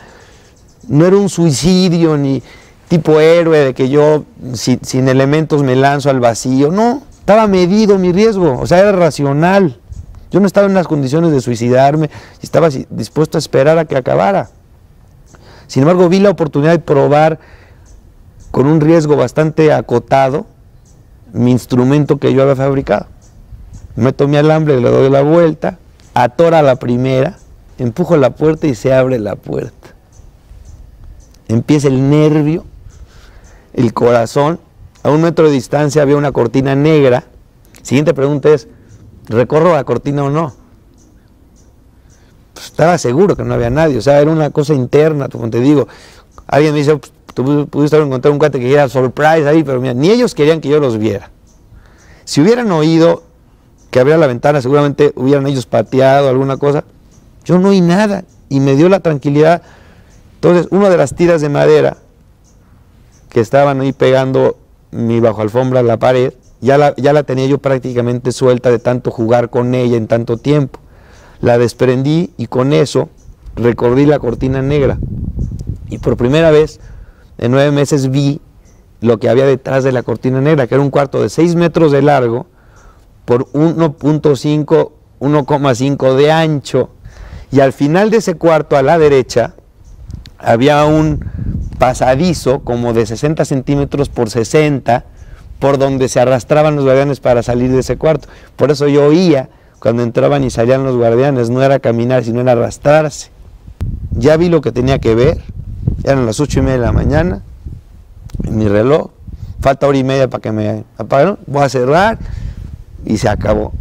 un suicidio ni tipo héroe de que yo sin elementos me lanzo al vacío, no, estaba medido mi riesgo, o sea, era racional. Yo no estaba en las condiciones de suicidarme, estaba dispuesto a esperar a que acabara. Sin embargo, vi la oportunidad de probar con un riesgo bastante acotado mi instrumento que yo había fabricado. Meto mi alambre, le doy la vuelta, atora la primera, empujo la puerta y se abre la puerta. Empieza el nervio, el corazón. A 1 metro de distancia había una cortina negra. Siguiente pregunta es, ¿recorro la cortina o no? Pues estaba seguro que no había nadie, o sea, era una cosa interna, como te digo. Alguien me dice, pues, tú pudiste haber encontrado un cuate que era surprise ahí, pero mira, ni ellos querían que yo los viera. Si hubieran oído que abría la ventana, seguramente hubieran ellos pateado alguna cosa. Yo no oí nada y me dio la tranquilidad. Entonces, una de las tiras de madera que estaban ahí pegando mi bajo alfombra a la pared, ya la tenía yo prácticamente suelta de tanto jugar con ella en tanto tiempo. La desprendí y con eso recorrí la cortina negra. Y por primera vez en 9 meses vi lo que había detrás de la cortina negra, que era un cuarto de 6 metros de largo por 1.5, 1,5 de ancho. Y al final de ese cuarto, a la derecha, había un pasadizo como de 60 centímetros por 60, por donde se arrastraban los guardianes para salir de ese cuarto. Por eso yo oía cuando entraban y salían los guardianes, no era caminar, sino era arrastrarse. Ya vi lo que tenía que ver, eran las 8:30 de la mañana, en mi reloj, falta 1:30 para que me apaguen, voy a cerrar y se acabó.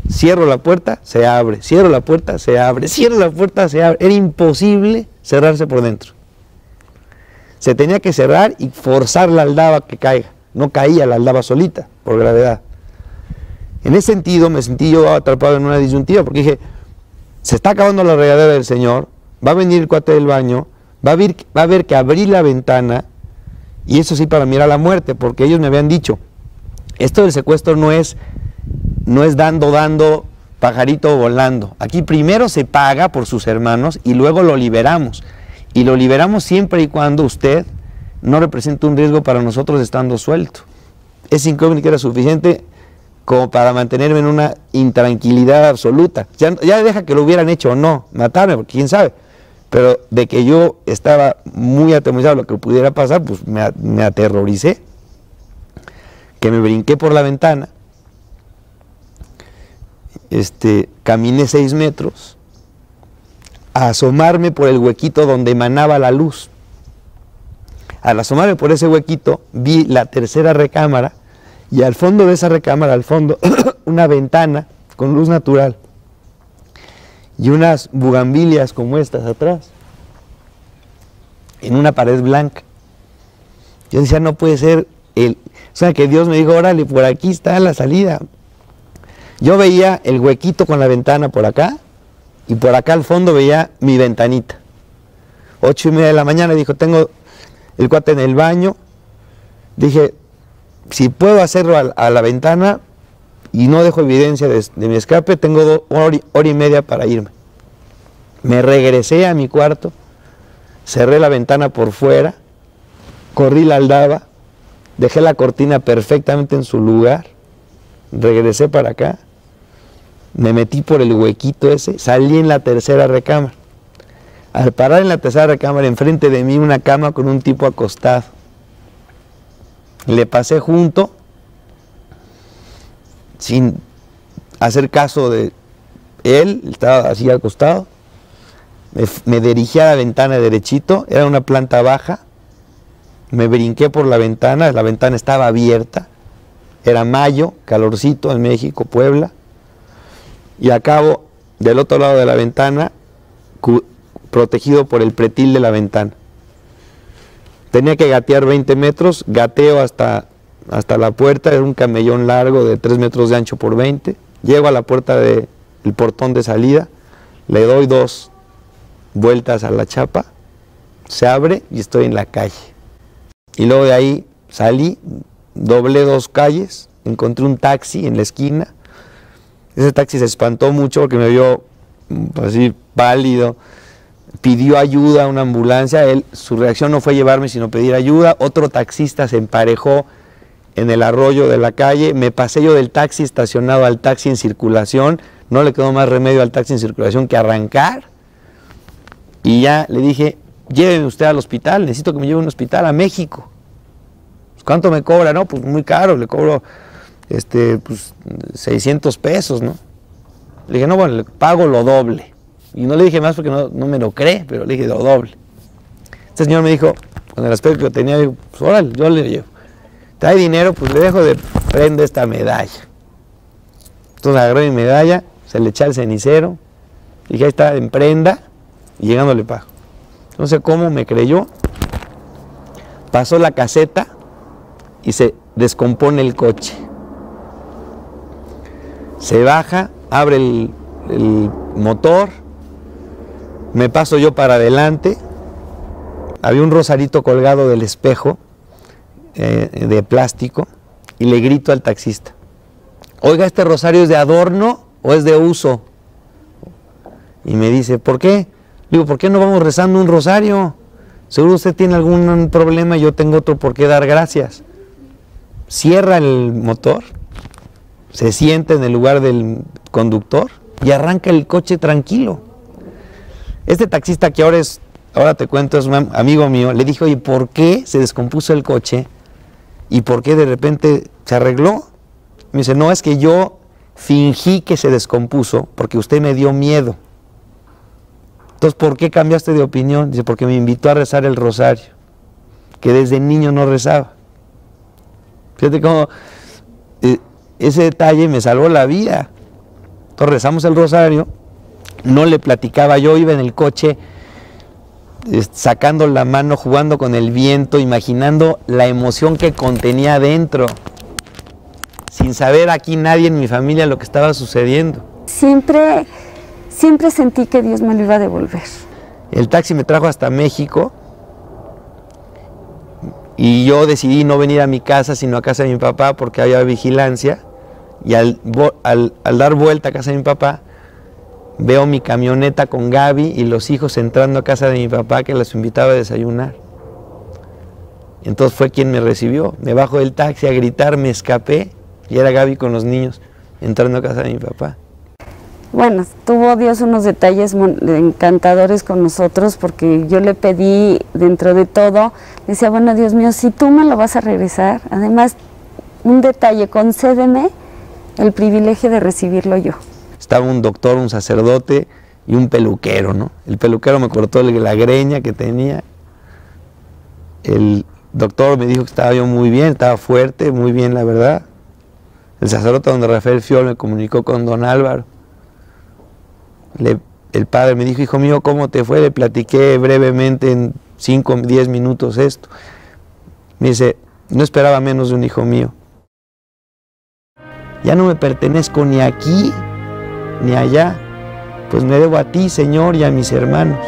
Cierro la puerta, se abre, cierro la puerta, se abre, cierro la puerta, se abre. Era imposible cerrarse por dentro. Se tenía que cerrar y forzar la aldaba que caiga. No caía la aldaba solita, por gravedad. En ese sentido me sentí yo atrapado en una disyuntiva, porque dije, se está acabando la regadera del señor, va a venir el cuate del baño, va a ver que abrí la ventana, y eso sí para mí era la muerte, porque ellos me habían dicho, esto del secuestro no es dando, pajarito volando. Aquí primero se paga por sus hermanos y luego lo liberamos. Y lo liberamos siempre y cuando usted no represente un riesgo para nosotros estando suelto. Ese incógnito era suficiente como para mantenerme en una intranquilidad absoluta. Ya deja que lo hubieran hecho o no, matarme, porque quién sabe. Pero de que yo estaba muy atemorizado a lo que pudiera pasar, pues me aterroricé. Que me brinqué por la ventana. Caminé 6 metros a asomarme por el huequito donde emanaba la luz. Al asomarme por ese huequito vi la tercera recámara y al fondo de esa recámara, al fondo, una ventana con luz natural y unas bugambilias como estas atrás en una pared blanca. Yo decía, no puede ser, o sea, que Dios me dijo, órale, por aquí está la salida. Yo veía el huequito con la ventana por acá, y por acá al fondo veía mi ventanita. 8:30 de la mañana, dijo, tengo el cuate en el baño. Dije, si puedo hacerlo a la ventana y no dejo evidencia de mi escape, tengo hora y media para irme. Me regresé a mi cuarto, cerré la ventana por fuera, corrí la aldaba, dejé la cortina perfectamente en su lugar, regresé para acá, me metí por el huequito ese, salí en la tercera recámara. Al parar en la tercera recámara, enfrente de mí una cama con un tipo acostado. Le pasé junto, sin hacer caso de él, estaba así acostado. Me dirigí a la ventana derechito, era una planta baja. Me brinqué por la ventana estaba abierta. Era mayo, calorcito en México, Puebla. Y acabo del otro lado de la ventana, protegido por el pretil de la ventana. Tenía que gatear 20 metros, gateo hasta la puerta, era un camellón largo de 3 metros de ancho por 20. Llego a la puerta del portón de salida, le doy 2 vueltas a la chapa, se abre y estoy en la calle. Y luego de ahí salí, doblé 2 calles, encontré un taxi en la esquina. Ese taxi se espantó mucho porque me vio así pálido, pidió ayuda a una ambulancia. Su reacción no fue llevarme sino pedir ayuda. Otro taxista se emparejó en el arroyo de la calle. Me pasé yo del taxi estacionado al taxi en circulación. No le quedó más remedio al taxi en circulación que arrancar. Y ya le dije, lléveme usted al hospital, necesito que me lleve a un hospital a México. ¿Cuánto me cobra? No, pues muy caro, le cobro pues 600 pesos, ¿no? Le dije, no, bueno, le pago lo doble. Y no le dije más porque no me lo cree, pero le dije lo doble. Este señor me dijo, con el aspecto que tenía, digo, pues órale, yo le llevo. Trae dinero, pues le dejo de prenda esta medalla. Entonces agarré mi medalla, se le eché al cenicero, dije, ahí está, en prenda, y llegando le pago. No sé cómo me creyó, pasó la caseta y se descompone el coche. Se baja, abre el motor, me paso yo para adelante, había un rosarito colgado del espejo de plástico y le grito al taxista, oiga, ¿este rosario es de adorno o es de uso? Y me dice, ¿por qué? Digo, ¿por qué no vamos rezando un rosario? Seguro usted tiene algún problema y yo tengo otro por qué dar gracias. Cierra el motor, se sienta en el lugar del conductor y arranca el coche tranquilo. Este taxista que ahora te cuento, es un amigo mío, le dije, oye, ¿por qué se descompuso el coche? ¿Y por qué de repente se arregló? Me dice, no, es que yo fingí que se descompuso porque usted me dio miedo. Entonces, ¿por qué cambiaste de opinión? Dice, porque me invitó a rezar el rosario, que desde niño no rezaba. Fíjate cómo ese detalle me salvó la vida. Entonces rezamos el rosario, no le platicaba, yo iba en el coche sacando la mano, jugando con el viento, imaginando la emoción que contenía adentro, sin saber aquí nadie en mi familia lo que estaba sucediendo. Siempre sentí que Dios me lo iba a devolver. El taxi me trajo hasta México y yo decidí no venir a mi casa sino a casa de mi papá porque había vigilancia, y al dar vuelta a casa de mi papá veo mi camioneta con Gaby y los hijos entrando a casa de mi papá, que los invitaba a desayunar. Entonces fue quien me recibió. Me bajo del taxi a gritar, me escapé y era Gaby con los niños entrando a casa de mi papá. Bueno, tuvo Dios unos detalles encantadores con nosotros, porque yo le pedí, dentro de todo, decía, bueno, Dios mío, si tú me lo vas a regresar, además, un detalle, concédeme el privilegio de recibirlo yo. Estaba un doctor, un sacerdote y un peluquero, ¿no? El peluquero me cortó la greña que tenía. El doctor me dijo que estaba yo muy bien, estaba fuerte, muy bien, la verdad. El sacerdote, don Rafael Fiol, me comunicó con don Álvaro. El padre me dijo, hijo mío, ¿cómo te fue? Le platiqué brevemente en 5 o 10 minutos esto. Me dice, no esperaba menos de un hijo mío. Ya no me pertenezco ni aquí ni allá, pues me debo a ti, Señor, y a mis hermanos.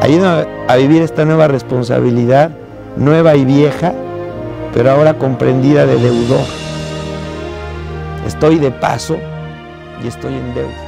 Ayúdame a vivir esta nueva responsabilidad, nueva y vieja, pero ahora comprendida de deudor. Estoy de paso y estoy en deuda.